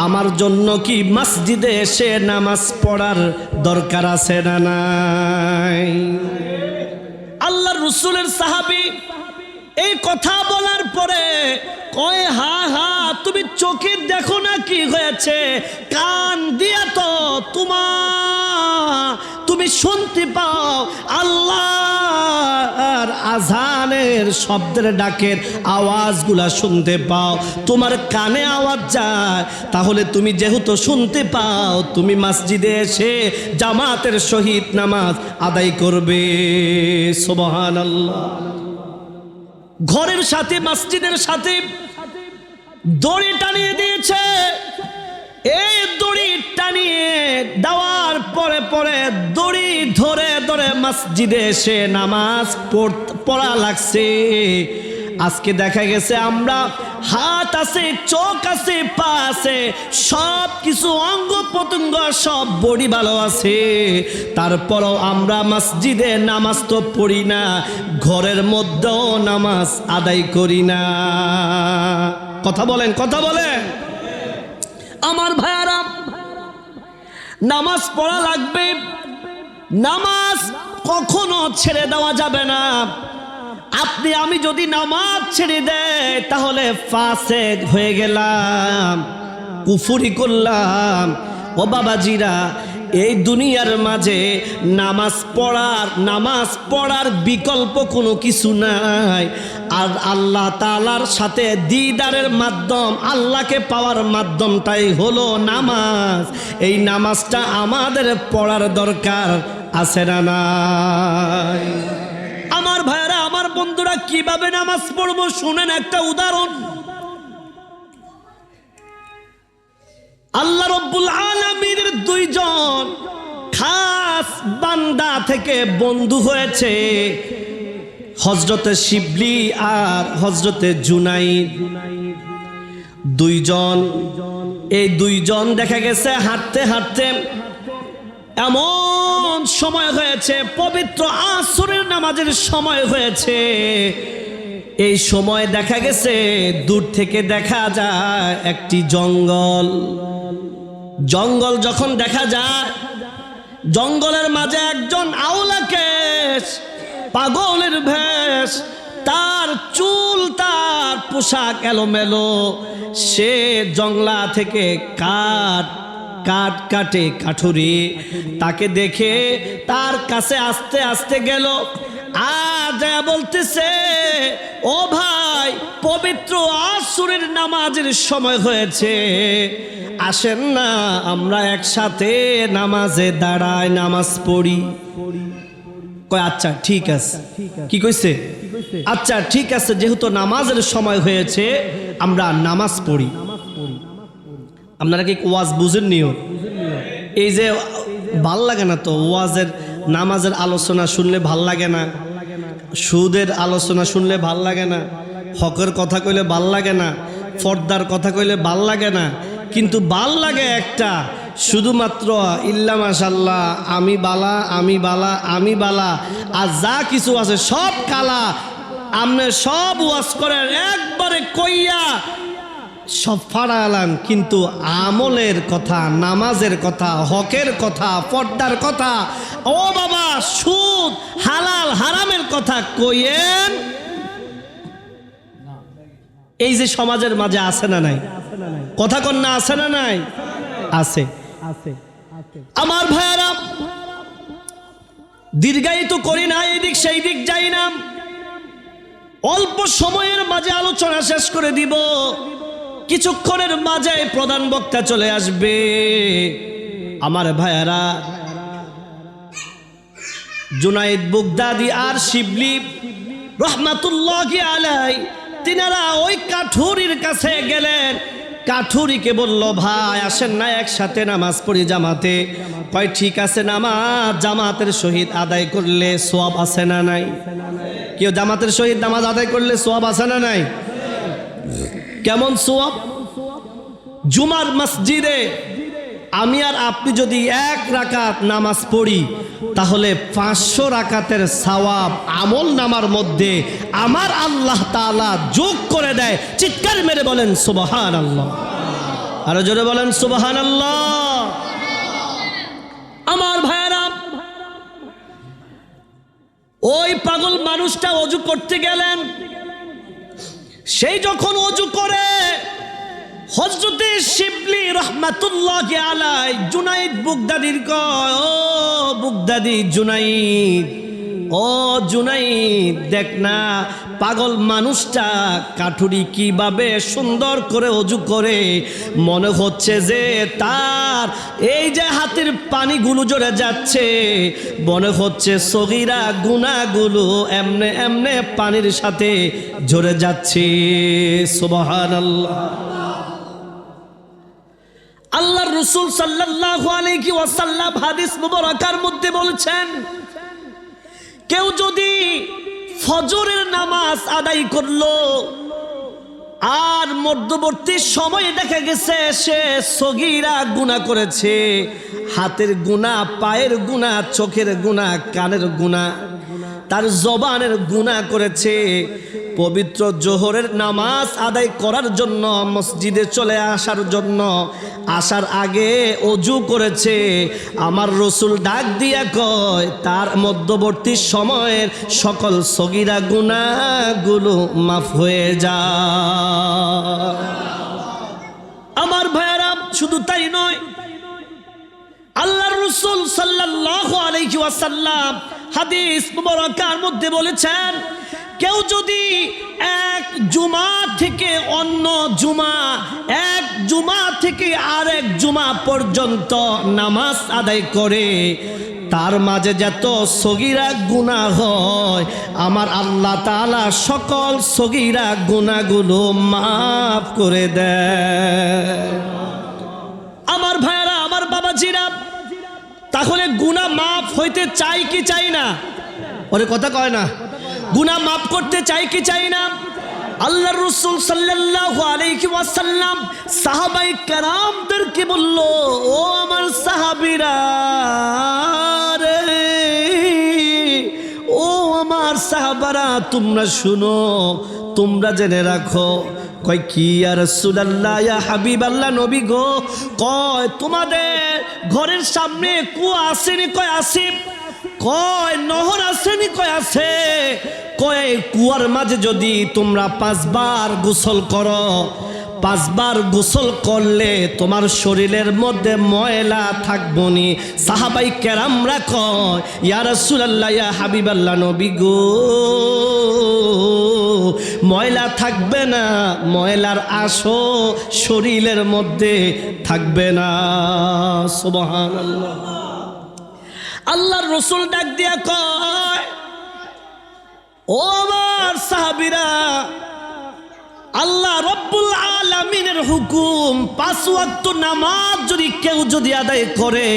Speaker 1: আমার জন্য কি মসজিদে এসে নামাজ পড়ার দরকার আছে না নাই? আল্লাহর রসুলের সাহাবী এই কথা বলার পরে কয়, হা হা, তুমি চোখে দেখো না কি হয়েছে, কান দিয়া তো তুমি শুনতে পাও আল্লাহর আজানের শব্দের ডাকের আওয়াজগুলা শুনতে পাও, তোমার কানে আওয়াজ যায়। তাহলে তুমি যেহেতু শুনতে পাও, তুমি মসজিদে এসে জামাতের সহিত নামাজ আদায় করবে। সুবহানাল্লাহ। ঘরের সাথে মসজিদের সাথে দড়ি টানিয়ে দিয়েছে। এই দড়ি টানিয়ে দেওয়ার পরে পরে দড়ি ধরে ধরে মসজিদে এসে নামাজ পড়া লাগছে। আজকে দেখা গেছে আমরা হাত আছে, চোখ আছে, পা আছে, সব কিছু অঙ্গ প্রত্যঙ্গ সব বডি ভালো আছে, তারপরও আমরা মসজিদে নামাজ তো পড়ি না, ঘরের মধ্যেও নামাজ আদায় করি না। কথা বলেন, কথা বলেন। আমার ভাইয়ারা, নামাজ পড়া লাগবে, নামাজ কখনো ছেড়ে দেওয়া যাবে না। আপনি আমি যদি নামাজ ছেড়ে দেয়, তাহলে ফাসেক হয়ে গেলাম, কুফরি করলাম। ও বাবাজিরা, এই দুনিয়ার মাঝে নামাজ পড়ার বিকল্প কোনো কিছু নাই। আর আল্লাহ তাআলার সাথে দিদারের মাধ্যম, আল্লাহকে পাওয়ার মাধ্যমটাই হলো নামাজ। এই নামাজটা আমাদের পড়ার দরকার আছে না নাই? আমার ভাইরা, আমার বন্ধুরা, কিভাবে নামাজ পড়বো শুনেন একটা উদাহরণ। আল্লাহ রাব্বুল আলামিনের দুইজন খাস বান্দা থেকে বন্ধু হয়েছে, হযরতে শিবলি আর হযরতে জুনাইদ। এই দুইজন দেখা গেছে হাঁটতে হাঁটতে এমন সময় হয়েছে, পবিত্র আসরের নামাজের সময় হয়েছে। এই সময় দেখা গেছে দূর থেকে দেখা যায় একটি জঙ্গল। যখন দেখা যায়, জঙ্গলের মাঝে একজন আওলা কেশ, পাগলের ভেষ, তার চুল, তার পোশাক এলোমেলো, সে জঙ্গলা থেকে কাটে কাঠুরি। তাকে দেখে তার কাছে আস্তে আস্তে গেল, আর যা বলতেছে, ও ভাই, পবিত্র আসরের নামাজের সময় হয়েছে, আসেন না আমরা একসাথে নামাজে দাঁড়ায় নামাজ পড়ি। কয় আচ্ছা ঠিক আছে। কি কইছে? আচ্ছা ঠিক আছে, যেহেতু নামাজের সময় হয়েছে, আমরা নামাজ পড়ি। আপনারা কি ওয়াজ বুঝেননিও? এই যে ভাল লাগে না তো ওয়াজের নামাজের আলোচনা শুনলে ভাল লাগে না, সুদের আলোচনা শুনলে ভাল লাগে না, হকের কথা কইলে ভাল লাগে না, পর্দার কথা কইলে ভাল লাগে না, কিন্তু ভাল লাগে একটা, শুধুমাত্র ইল্লা মাশাল্লাহ, আমি বালা আমি বালা আমি বালা, আর যা কিছু আছে সব কালা। আপনি সব ওয়াজ করেন একবারে কইয়া সব ফাড়ালাম, কিন্তু আমলের কথা, নামাজের কথা, হকের কথা, পর্দার কথা, ও বাবা সুদ হালাল হারামের কথা কইয়েন। এই যে সমাজের মাঝে আছে না নাই? কথা কন্যা আছে না নাই? আছে। আমার ভাইয়ারা, দীর্ঘায়িত করি না, এইদিক সেই দিক যাই না, অল্প সময়ের মাঝে আলোচনা শেষ করে দিব। কিছুক্ষণের মাঝে প্রধান বক্তা চলে আসবে। আমার ভাইয়ারা, জুনাইদ বুগদাদি আর শিবলি রহমাতুল্লাহি আলাইহি তিনারা ওই কাঠুরির কাছে গেলেন। কাঠুরিকে বলল, ভাই আসেন না একসাথে নামাজ পড়ি জামাতে। কয় ঠিক আছে, নামাজ জামাতের সহিত আদায় করলে সওয়াব আছে না নাই? কেউ জামাতের সহিত নামাজ আদায় করলে সওয়াব আছে না নাই? কেমন সওয়াব? জুমার মসজিদে আমি আর আপনি যদি 1 রাকাত নামাজ পড়ি, তাহলে 500 রাকাতের সওয়াব আমল নামার মধ্যে আমার আল্লাহ তাআলা যোগ করে দেয়। চিৎকার মেরে বলেন সুবহানাল্লাহ, আরো জোরে বলেন সুবহানাল্লাহ। আমার ভাইরা, ওই পাগল মানুষটা ওযু করতে গেলেন। সেই যখন ওযু করে, হযরতে শিবলি রহমাতুল্লাহি আলাইহি জুনাইদ বুগদাদির কয়, ও বুগদাদি জুনাইদ, ও জুনাইদ, দেখ না পাগল মানুষটা কাঠুরি কিভাবে সুন্দর করে ওযু করে। মনে হচ্ছে যে তার এই যে হাতের পানিগুলো ঝরে যাচ্ছে, মনে হচ্ছে সগীরা গুনাহগুলো এমনে এমনে পানির সাথে ঝরে যাচ্ছে। সুবহানাল্লাহ। আল্লাহর রাসূল সাল্লাল্লাহু আলাইহি ওয়াসাল্লাম হাদিস মুবারাকার মধ্যে বলছেন, কেউ যদি ফজরের নামাজ আদায় করলো আর মধ্যবর্তী সময়ে দেখা গেছে সে সগীরা গুনাহ করেছে, হাতের গুনাহ, পায়ের গুনাহ, চোখের গুনাহ, কানের গুনাহ, তার জবানের গুনাহ করেছে, পবিত্র জোহরের নামাজ আদায় করার জন্য মসজিদে চলে আসার জন্য আসার আগে ওযু করেছে, আমার রাসূল ডাক দিয়া কয় তার মধ্যবর্তী সময়ের সকল সগীরা গুনাহগুলো মাফ হয়ে যায়। আমার ভাইয়েরা, শুধু তাই নয়, আল্লাহর রাসূল সাল্লাল্লাহু আলাইহি ওয়াসাল্লাম হাদিস মুবারাকার মধ্যে বলেছেন, কেউ যদি এক জুমা থেকে অন্য জুমা, এক জুমা থেকে আরেক জুমা পর্যন্ত নামাজ আদায় করে, তার মাঝে যত সগীরা গুনাহ হয় আমার আল্লাহ তাআলা সকল সগীরা গুনাহগুলো মাফ করে দেয়। আমার ভাইরা, আমার বাবাজিরা, তাহলে গুনাহ মাফ হইতে চাই কি চাই না? ওরে কথা কয় না। গুনাহ মাফ করতে চাই কি চাই না? আল্লাহর রাসূল সাল্লাল্লাহু আলাইহি ওয়াসাল্লাম সাহাবায়ে কেরামদেরকে বলল, ও আমার সাহাবীরা রে, ও আমার সাহাবারা, তোমরা শুনো, তোমরা জেনে রাখো। কয় কি ইয়া রাসূলুল্লাহ, ইয়া হাবিবাল্লাহ, নবী গো, কয় তোমাদের ঘরের সামনে কুয়া আসেনি? কয় আসে। কয় নহর আসেনি? কয় আছে। কয় কুয়ার মাঝে যদি তোমরা 5 বার গোসল করো, 5 বার গোসল করলে তোমার শরীরের মধ্যে ময়লা থাকবনি। সাহাবাই কেরামরা কয় ইয়া রাসূলুল্লাহ, ইয়া হাবিবাল্লাহ, নবী গো, ময়লা থাকবে না, ময়লার আশো শরীরের মধ্যে থাকবে না। সুবহানাল্লাহ। আল্লাহর রাসূল ডাক দিয়া কয়, ও আমার সাহাবীরা, আল্লাহ রব্বুল আলামিনের হুকুম 5 ওয়াক্ত নামাজ যদি কেউ যদি আদায় করে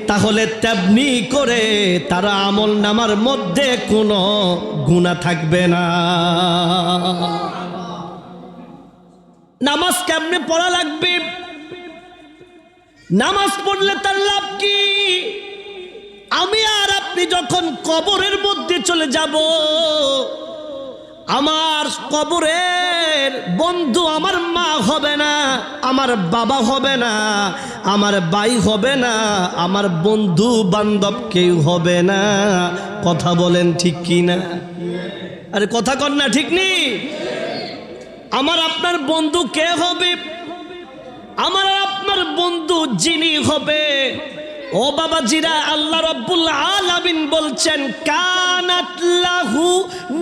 Speaker 1: তাহলে তেমনি করে তার আমল নামার মধ্যে কোনো গুনাহ থাকবে না। নামাজ কেমনে পড়া লাগবে? নামাজ পড়লে তার লাভ কি? আমি আর আপনি যখন কবরের মধ্যে চলে যাব, আমার কবরের বন্ধু আমার মা হবে না, আমার বাবা হবে না, আমার ভাই হবে না, আমার বন্ধু বান্ধব কেউ হবে না। কথা বলেন ঠিক কি না? আরে কথা কন না, ঠিক নেই? আমার আপনার বন্ধু কে হবে? আমার আপনার বন্ধু যিনি হবে, ও বাবাজিরা, আল্লাহ রাব্বুল আলামিন বলছেন কানাত লাহু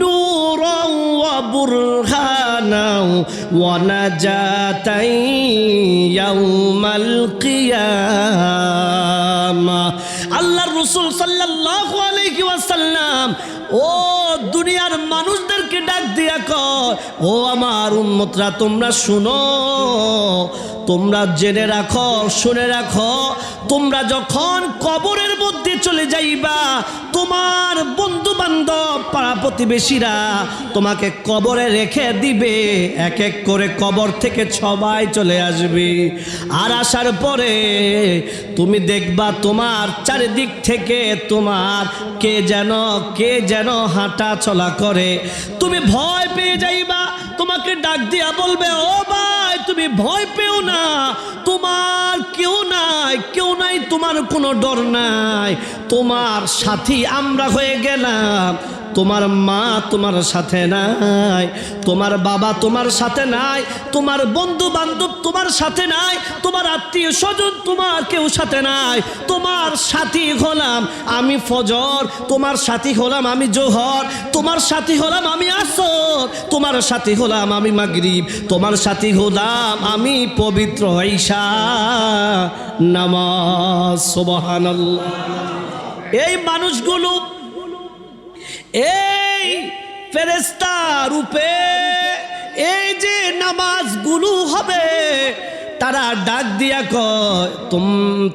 Speaker 1: নূরাও ওয়া বুরহানাও ওয়া নাজাতাই ইয়াউমাল কিয়ামাহ। আল্লাহর রাসূল সাল্লাল্লাহু আলাইহি ওয়াসাল্লাম ও দুনিয়ার মানুষদেরকে ডাক দিয়া কয়, ও আমার উম্মতরা, তোমরা শুনো, তোমরা জেনে রাখো, শুনে রাখো, তোমরা যখন কবরের মধ্যে চলে যাইবা, তোমার বন্ধু বান্ধব পাড়া প্রতিবেশীরা তোমাকে কবরে রেখে দিবে। এক এক করে কবর থেকে সবাই চলে আসবে। আর আসার পরে তুমি দেখবা তোমার চারিদিক থেকে তোমার কে যেন হাঁটা চলা করে। তুমি ভয় পেয়ে যাইবা, তোমাকে ডাক দিয়া বলবে, ও ভাই তুমি ভয় পেও না, তোমার কেউ নাই, তোমার কোনো ডর নাই, তোমার সাথী আমরা হয়ে গেলাম। তোমার মা তোমার সাথে নাই, তোমার বাবা তোমার সাথে নাই, তোমার বন্ধু বান্ধব তোমার সাথে নাই, তোমার আত্মীয় স্বজন তোমার কেউ সাথে নাই। তোমার সাথী হলাম আমি ফজর, তোমার সাথী হলাম আমি জোহর, তোমার সাথী হলাম আমি আসর, তোমার সাথী হলাম আমি মাগরিব, তোমার সাথী হলাম আমি পবিত্র ঈশা নামাজ। সুবহানাল্লাহ। এই মানুষগুলো, এই ফেরেশতা রূপে এই যে নামাজগুলো হবে, তারা ডাক দিয়া কয়,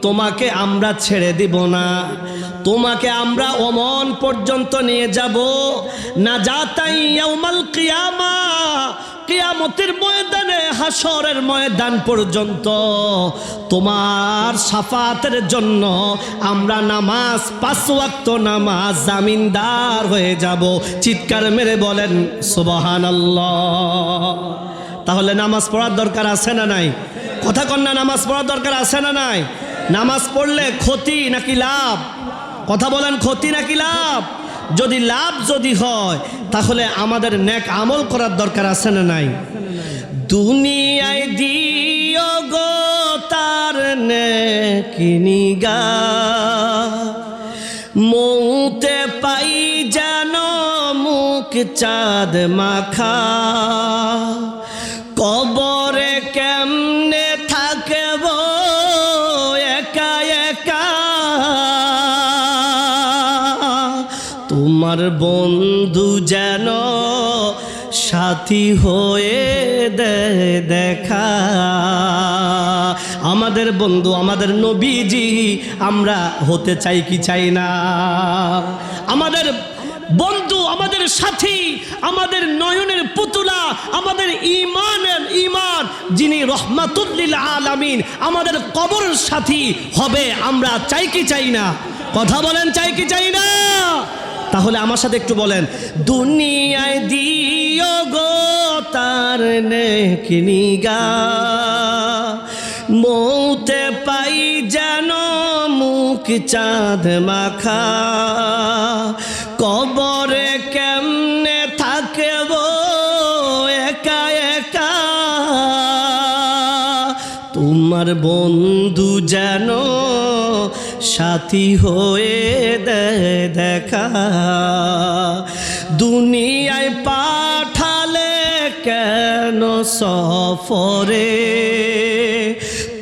Speaker 1: তোমাকে আমরা ছেড়ে দিব না, তোমাকে আমরা ওমন পর্যন্ত নিয়ে যাব, না যাতাই ইয়াউমাল কিয়ামা, কিয়ামতের ময়দানে, হাসরের ময়দান পর্যন্ত তোমার শাফাতের জন্য আমরা নামাজ 5 ওয়াক্ত নামাজ জামিনদার হয়ে যাব। চিৎকার মেরে বলেন সুবহানাল্লাহ। তাহলে নামাজ পড়ার দরকার আছে না নাই? কথা কন না, নামাজ পড়ার দরকার আছে না নাই? নামাজ পড়লে ক্ষতি নাকি লাভ? কথা বলেন, ক্ষতি নাকি লাভ? যদি লাভ যদি হয় তাহলে আমাদের নেক আমল করার দরকার আছে না নাই? দুনিয়ায় দিও গো তার নেক নিগাহ, মৌতে পাই যেন মুখ চাঁদ মাখা, কবরে কেমনে থাকব একা একা, তোমার বন্ধু যেন সাথী হয়ে দেখা। আমাদের বন্ধু আমাদের নবীজি আমরা হতে চাই কি চাই না? আমাদের বন্ধু, আমাদের সাথী, আমাদের নয়নের পুতুলা, আমাদের ইমান যিনি রহমাতুল লিল আলামিন, আমাদের কবর সাথী হবে, আমরা চাই কি চাই না? কথা বলেন, চাই কি চাই না? তাহলে আমার সাথে একটু বলেন, দুনিয়ায় দিও গো তার নেক নিগাহ, মৌতে পাই যেন মুখ চাঁদ মাখা, কবরে কেমনে থাকব একা একা, তোমার বন্ধু যেন সাথী হয়ে দেখা। দুনিয়ায় পাঠালে কেন সফরে,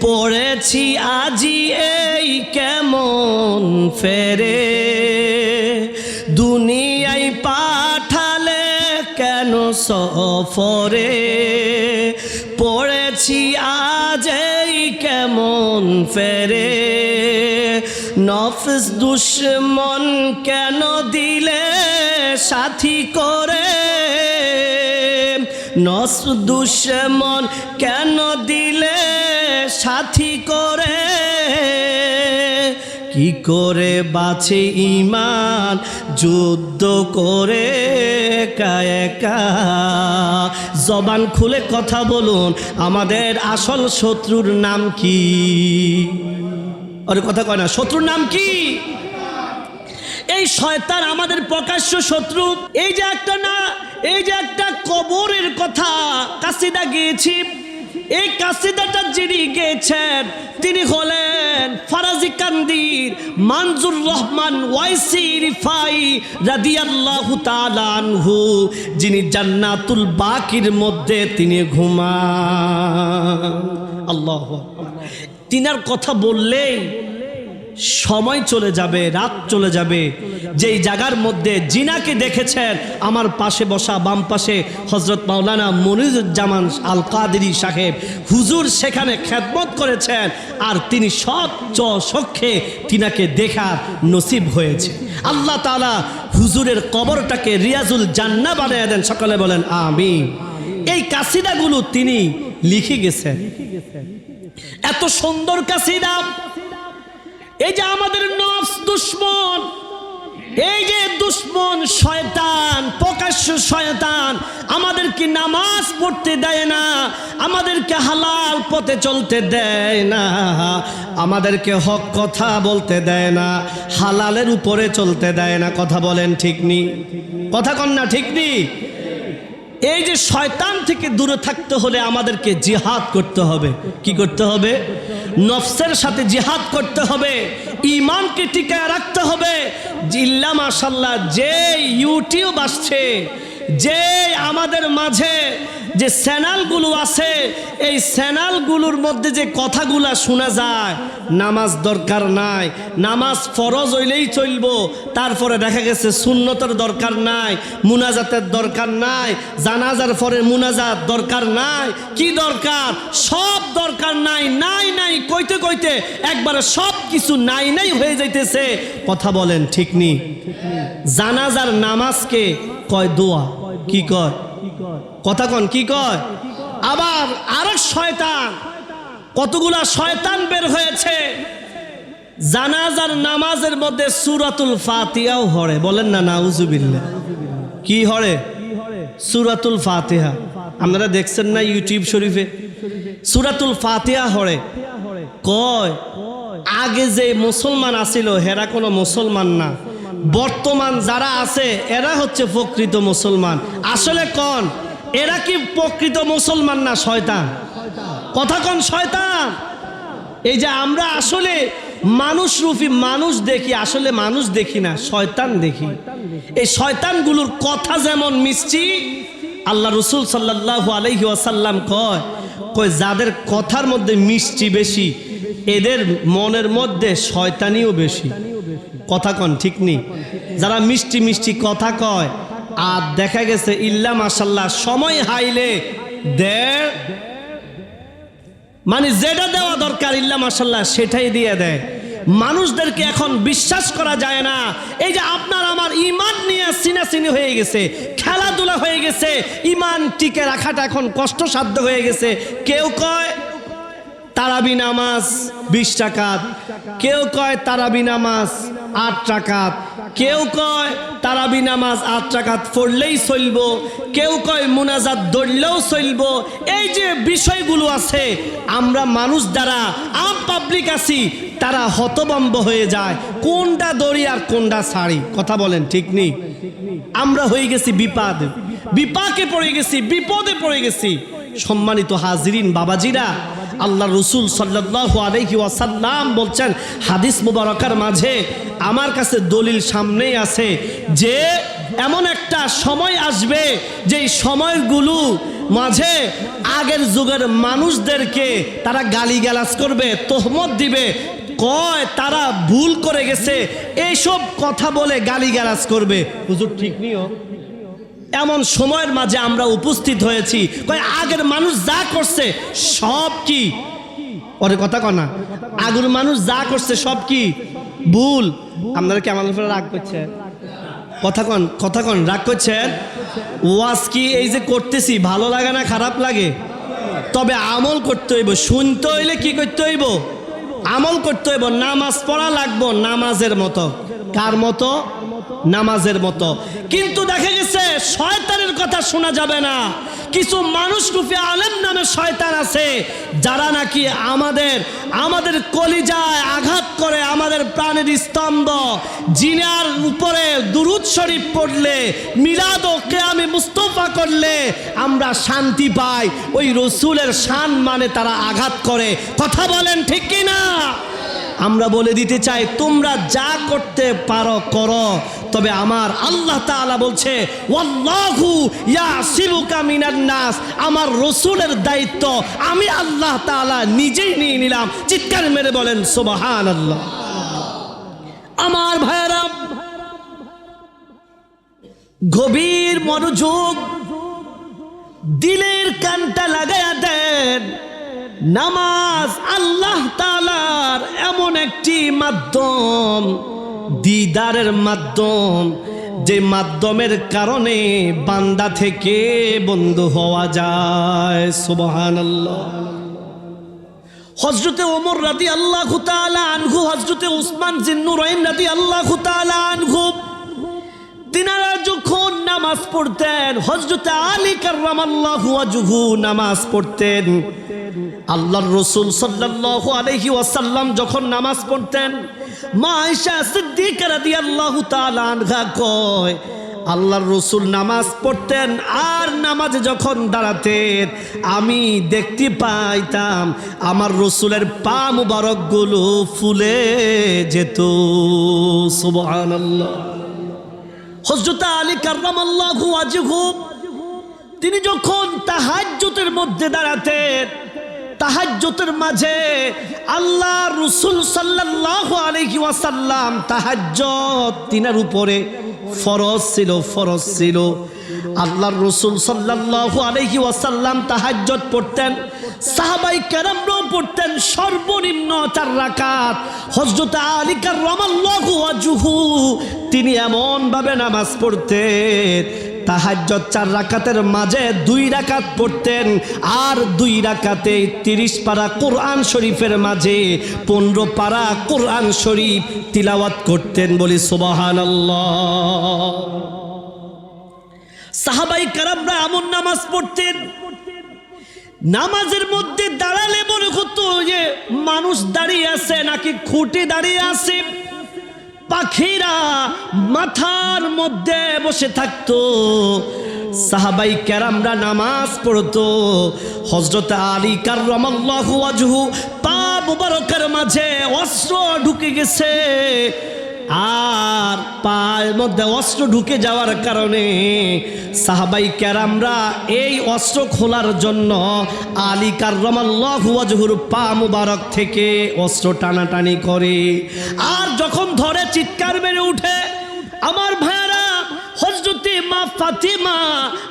Speaker 1: পড়েছি আজি এই কেমন ফেরে, দুনিয়ায় পাঠালে কেন সফরে, পড়ে বলছি আজ এই কেমন ফেরে, নফস দুশ্মন কেন দিলে সাথী করে, নফস দুশ্মন কেন দিলে সাথী করে, কি করে বাঁচে ঈমান যুদ্ধ করে একা একা। জবান খুলে কথা বলুন, আমাদের আসল শত্রুর নাম কি? আরে কথা কয় না, শত্রুর নাম কি? এই শয়তান আমাদের প্রকাশ্য শত্রু। এই যে একটা কবরের কথা কাসিদা গিয়েছি, এই কাসিদাটা যিনি গেয়েছেন তিনি হলেন ফারাজি কান্দির মানজুর রহমান ওয়াইসি রিফাই রাদিয়াল্লাহু তাআলা আনহু, যিনি জান্নাতুল বাকির মধ্যে তিনি ঘুমান। আল্লাহু আকবার। তিনার কথা বললেই সময় চলে যাবে, রাত চলে যাবে। যেই জায়গার মধ্যে জিনাকে দেখেছেন, আমার পাশে বসা বাম পাশে হযরত মাওলানা মনিরুজ্জামান আল কাদেরী সাহেব হুজুর সেখানে খেদমত করেছেন, আর তিনি সচক্ষে তিনাকে দেখার নসিব হয়েছে। আল্লাহ তাআলা হুজুরের কবরটাকে রিয়াজুল জান্নাহ বানিয়ে দেন, সকলে বলেন আমিন। এই কাসিদাগুলো তিনি লিখে গেছেন, এত সুন্দর কাসিদা। এই যে আমাদের নফস দুশ্মন, এই যে দুশ্মন শয়তান, প্রকাশ্য শয়তান, আমাদেরকে নামাজ পড়তে দেয় না, আমাদেরকে হালাল পথে চলতে দেয় না, আমাদেরকে হক কথা বলতে দেয় না, হালালের উপরে চলতে দেয় না। কথা বলেন ঠিক নি? কথা কন না ঠিক নি? এই যে শয়তান থেকে দূরে থাকতে হলে আমাদেরকে জিহাদ করতে হবে। কি করতে হবে? নফসের সাথে জিহাদ করতে হবে, ঈমানকে টিকায় রাখতে হবে। জিল্লা মাশাআল্লাহ, যে ইউটিউব আসছে, যে আমাদের মাঝে যে চ্যানেলগুলো আছে, এই চ্যানেলগুলোর মধ্যে যে কথাগুলা শোনা যায়, নামাজ দরকার নাই, নামাজ ফরজ হইলেই চলবো, তারপরে দেখা গেছে সুন্নতের দরকার নাই, মুনাজাতের দরকার নাই, জানাজার পরে মুনাজাত দরকার নাই, কি দরকার? সব দরকার নাই, নাই নাই কইতে কইতে একবারে সব কিছু নাই নাই হয়ে যাইতেছে। কথা বলেন ঠিক নি? জানাজার নামাজকে কয় দোয়া, কি কয়? কথা কন কি কয়? আবার আরেক শয়তান, কতগুলা শয়তান বের হয়েছে, জানাজার নামাজের মধ্যে সূরাতুল ফাতিহাও হরে। বলেন না নাউজুবিল্লাহ। কি হরে? সূরাতুল ফাতিহা। আপনারা দেখছেন না ইউটিউব শরীফে সূরাতুল ফাতিহা হরে। কয় আগে যে মুসলমান আছিল হেরা কোনো মুসলমান না, বর্তমান যারা আছে এরা হচ্ছে প্রকৃত মুসলমান। আসলে কোন এরা কি প্রকৃত মুসলমান না শয়তান? কথা কোন শয়তান? এই যে আমরা আসলে মানুষ রূপী মানুষ দেখি, আসলে মানুষ দেখি না, শয়তান দেখি। এই শয়তানগুলোর কথা যেমন মিষ্টি, আল্লাহ রাসূল সাল্লাল্লাহু আলাইহি ওয়াসাল্লাম কয় যাদের কথার মধ্যে মিষ্টি বেশি, এদের মনের মধ্যে শয়তানিও বেশি। কথা কন ঠিক নি? যারা মিষ্টি মিষ্টি কথা কয়, আর দেখা গেছে ইল্লা মাশাল্লাহ সময় হাইলে দেয়, মানে যেটা দেওয়া দরকার ইল্লা মাশাল্লাহ সেটাই দিয়ে দেয়। মানুষদেরকে এখন বিশ্বাস করা যায় না। এই যে আপনার আমার ঈমান নিয়ে চিনাচিনি হয়ে গেছে, খেলাধুলা হয়ে গেছে, ঈমান টিকে রাখাটা এখন কষ্টসাধ্য হয়ে গেছে। কেউ কয় তারাবি নামাজ 20 টাকাত, কেউ কয় তারাবি নামাজ 8 টাকাত, কেউ কয় তারাবি নামাজ 8 টাকাত পড়লেই চলবো, কেউ কয় মুনাজাত ধরলেও চলবো। এই যে বিষয়গুলো আছে, আমরা মানুষ দ্বারা আম পাবলিক আছি, তারা হতভম্ব হয়ে যায় কোনটা দড়ি আর কোনটা ছাড়ি। কথা বলেন ঠিক নেই? আমরা হয়ে গেছি বিপাকে পড়ে গেছি, বিপদে পড়ে গেছি। সম্মানিত হাজিরিন বাবাজিরা, আল্লাহ রাসূল সাল্লাল্লাহু আলাইহি ওয়াসাল্লাম বলছেন হাদিস মুবারকার মাঝে, আমার কাছে দলিল সামনেই আছে, যে এমন একটা সময় আসবে যেই সময়গুলো মাঝে আগের যুগের মানুষদেরকে তারা গালিগালাজ করবে, তোহমত দিবে, কয় তারা ভুল করে গেছে, এইসব কথা বলে গালিগালাজ করবে। হুজুর ঠিক নিও? এমন সময়ের মাঝে আমরা উপস্থিত হয়েছি, কয় আগের মানুষ যা করছে সব কি ওরে কথা কনা, আগের মানুষ যা করছে সব কি ভুল। আপনারা কি আমাদের উপরে রাগ করছেন? কথা কন রাগ করছেন? ওয়াজ কি এই যে করতেছি ভালো লাগে না খারাপ লাগে? তবে আমল করতে হইব। শুনতে হইলে কি করতে হইব? আমল করতে হইব। নামাজ পড়া লাগবো নামাজের মতো। কার মতো? নামাজের মতো। কিন্তু দেখা গেছে শয়তানের কথা শোনা যাবে না। কিছু মানুষ রূপে আলেম নামে শয়তান আছে, যারা নাকি আমাদের কলিজায় আঘাত করে, আমাদের প্রাণের স্তম্ভ। জিনার উপরে দুরূদ শরীফ পড়লে, মিলাদ ও কিয়ামে মুস্তাফা করলে আমরা শান্তি পাই, ওই রসুলের শান মানে তারা আঘাত করে। কথা বলেন ঠিক কি না? আমরা বলে দিতে চাই, তোমরা যা করতে পারো করো, তবে আমার আল্লাহ তাআলা বলছে ওয়াল্লাহু ইয়াসিমুকা মিনান নাস। আমার রসুলের দায়িত্ব আমি আল্লাহ তাআলা নিজেই নিয়ে নিলাম। চিৎকার মেরে বলেন সুবহানাল্লাহ। আমার ভাইরা, গভীর মনোযোগ, দিলের কানটা লাগায়া দেন। নামাজ আল্লাহ তাআলার এমন একটি মাধ্যম, দিদারের মাধ্যম, যে মাধ্যমের কারণে বান্দা থেকে বন্ধু হওয়া যায়। সুবহানাল্লাহ। হযরতে ওমর রাদিয়াল্লাহু তাআলা আনহু, হযরতে উসমান জিন্নুরাইন রাদিয়াল্লাহু তাআলা আনহু, তিনারা যখন নামাজ পড়তেন, হযরতে আলী কাররামাল্লাহু ওয়াজহু নামাজ পড়তেন, আল্লাহর রাসূল সাল্লাল্লাহু আলাইহি ওয়াসাল্লাম যখন নামাজ পড়তেন, মা আয়েশা সিদ্দিকা রাদিয়াল্লাহু তাআলা আনহা কয়, আল্লাহর রাসূল নামাজ পড়তেন আর নামাজে যখন দাঁড়াতেন আমি দেখতে পাইতাম আমার রাসূলের পা মুবারকগুলো ফুলে যেত। সুবহানাল্লাহ। হযরত আলী কাররামাল্লাহু ওয়াজহু তিনি যখন তাহাজ্জুদের মধ্যে দাঁড়াতেন, তাহাজ্জুদের মাঝে আল্লাহর রাসূল সাল্লাল্লাহু আলাইহি ওয়াসাল্লাম, তাহাজ্জুদ তিনার উপরে ফরজ ছিল। আল্লাহর রাসূল সাল্লাল্লাহু আলাইহি ওয়াসাল্লাম তাহাজ্জুদ পড়তেন, সাহাবাই কেরামরাও পড়তেন সর্বনিম্ন 4 রাকাত। হযরত আলী কাররামাল্লাহু ওয়াজহু তিনি এমন ভাবে নামাজ পড়তেন, তাহাজ্জুদ 4 রাকাতের মাঝে 2 রাকাত পড়তেন, আর 2 রাকাতে 30 পারা কোরআন শরীফের মাঝে 15 পারা কোরআন শরীফ তিলাওয়াত করতেন। বলি সুবহানাল্লাহ। সাহাবাই কেরামরা এমন নামাজ পড়তেন, নামাজের মধ্যে দাঁড়ালে মনে হতো যে মানুষ দাঁড়িয়ে আছে নাকি খুঁটি দাঁড়িয়ে আছে। পাখিরা মাথার মধ্যে বসে থাকতো। সাহাবাই কেরামরা নামাজ পড়তো, হযরত আলী কাররামাল্লাহু ওয়াজহু পা মুবারকের মাঝে অস্ত্র ঢুকে গেছে, আর পায়ের মধ্যে অস্ত্র ঢুকে যাওয়ার কারণে সাহাবাই কেরামরা এই অস্ত্র খোলার জন্য আলী কাররামাল্লাহু ওয়াজহুর পা মুবারক থেকে অস্ত্র টানাটানি করে, আর যখন ধরে চিৎকার মেরে উঠে। আমার ভাইরা, হযরতে মা ফাতিমা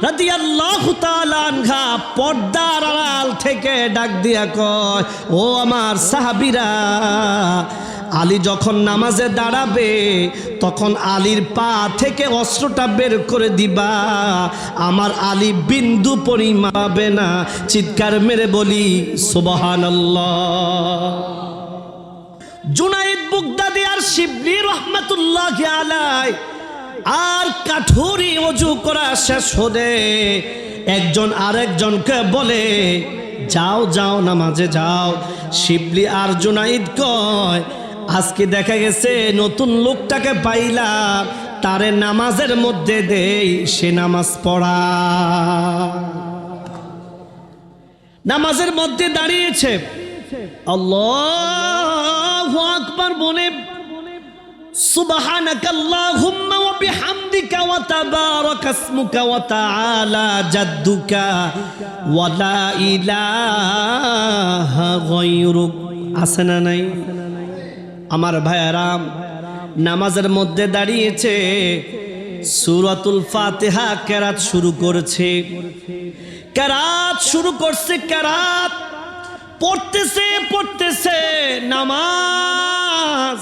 Speaker 1: রাদিয়াল্লাহু তাআলা আনহা পর্দার আড়াল থেকে ডাক দিয়া কয়, ও আমার সাহাবীরা, আলী যখন নামাজে দাঁড়াবে তখন আলীর পা থেকে অস্ত্রটা বের করে দিবা, আমার আলী বিন্দু পরিমাণ পাবে না। চিৎকার মেরে বলি সুবহানাল্লাহ। জুনায়েদ বাগদাদী আর শিবলি রাহমাতুল্লাহি আলাইহি আর কাঠুরি ওযু করা শেষ হলে একজন আরেকজনকে বলে, যাও যাও নামাজে যাও। শিবলি আর জুনায়েদ কয়, আজকে দেখা গেছে নতুন লোকটাকে পাইলাম, তারে নামাজের মধ্যে দেই, সে নামাজ পড়া। নামাজের মধ্যে দাঁড়িয়েছে, আল্লাহু আকবার বলে সুবহানাকাল্লাহুম্মা ওয়া বিহামদিকা ওয়া তাবারাকা ইসমুকা ওয়া তাআলা জাদ্দুকা ওয়া লা ইলাহা গায়রুক। আছে না নাই? আমার ভাইয়ারাম, নামাজের মধ্যে দাঁড়িয়েছে, সূরাতুল ফাতিহা কেরাত শুরু করেছে। কেরাত শুরু করছে, কেরাত পড়তেছে নামাজ,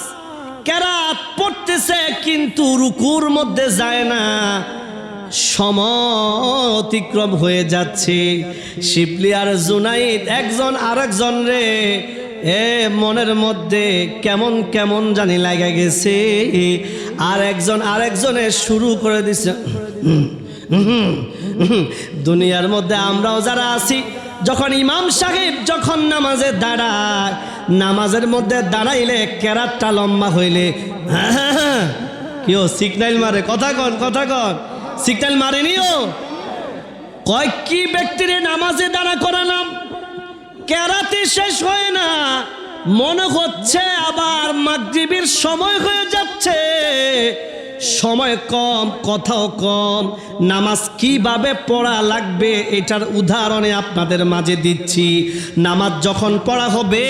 Speaker 1: কেরাত পড়তেছে কিন্তু রুকুর মধ্যে যায় না, সময় অতিক্রম হয়ে যাচ্ছে। শিবলি আর জুনাইদ একজন আরেকজন রে মনের মধ্যে কেমন কেমন জানি লাগা গেছে, আর একজন আরেকজনের শুরু করে দিছে। দুনিয়ার মধ্যে আমরাও যারা আছি, যখন ইমাম সাহেব যখন নামাজে দাঁড়ায়, নামাজের মধ্যে দাঁড়াইলে কেরাতটা লম্বা হইলে কেউ সিগন্যাল মারে, কথা কন সিগন্যাল মারেনিও, কয় কি ব্যক্তির নামাজে দাঁড়া করালাম, কেরাতে শেষ হয় না, মনে হচ্ছে আবার মাগরিবের সময় হয়ে যাচ্ছে, সময় কম, কথাও কম। নামাজ কিভাবে পড়া লাগবে এটার উদাহরণে আপনাদের মাঝে দিচ্ছি। নামাজ যখন পড়া হবে,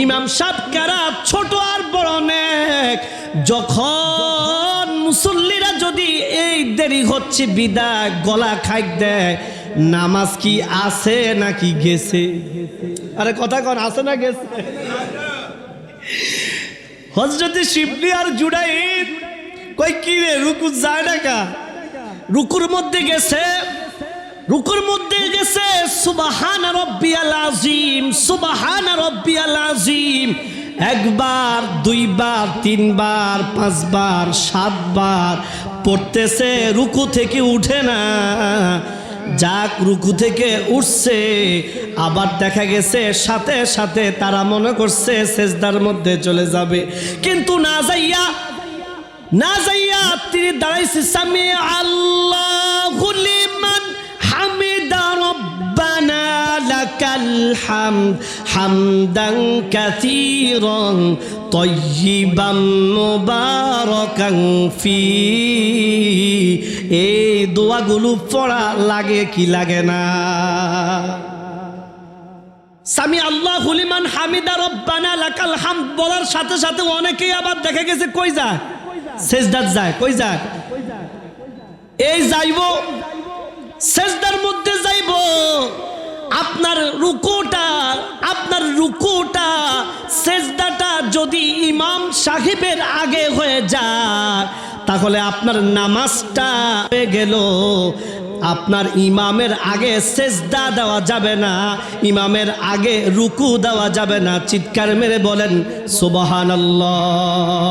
Speaker 1: ইমাম সাহেব কেরাত ছোট আর বড় নেক, যখন মুসল্লিরা যদি এই দেরি হচ্ছে বিদায় গলা খাই দেয়, নামাজ কি আছে নাকি গেছে? আরে কথা কন, আছে না গেছে? হযরত শিবলি আর জুনাইদ কই কি রে, রুকু যায় না কা? রুকুর মধ্যে গেছে, সুবহান রাব্বিয়াল আযীম, সুবহান রাব্বিয়াল আযীম, একবার, দুইবার, তিনবার, পাঁচবার, সাতবার পড়তেছে, রুকু থেকে উঠে না। যাক, রুকু থেকে উঠছে, আবার দেখা গেছে সাথে সাথে তারা মনে করছে সেজদার মধ্যে চলে যাবে, কিন্তু না যাইয়া তিনি দাঁড়াইছে। সামি আল্লাহু লিমান হামিদা রব্বানা লাকাল হামদ হামদান কাসীরান তাইয়িবান মুবারাকান ফি। এই দোয়াগুলো পড়া লাগে কি লাগে না? সামি আল্লাহু লিমান হামিদা রব্বানা লাকাল হামদ বলার সাথে সাথে অনেকেই আবার দেখা গেছে কই যায়, সেজদাত যায়। কই যায়? এই যাইব, সেজদার মধ্যে যাইব। আপনার রুকুটা সেজদাটা যদি ইমাম সাহেবের আগে হয়ে যায়, তাহলে আপনার নামাজটা হয়ে গেল। আপনার ইমামের আগে সেজদা দেওয়া যাবে না, ইমামের আগে রুকু দেওয়া যাবে না। চিৎকার মেরে বলেন সুবহানাল্লাহ।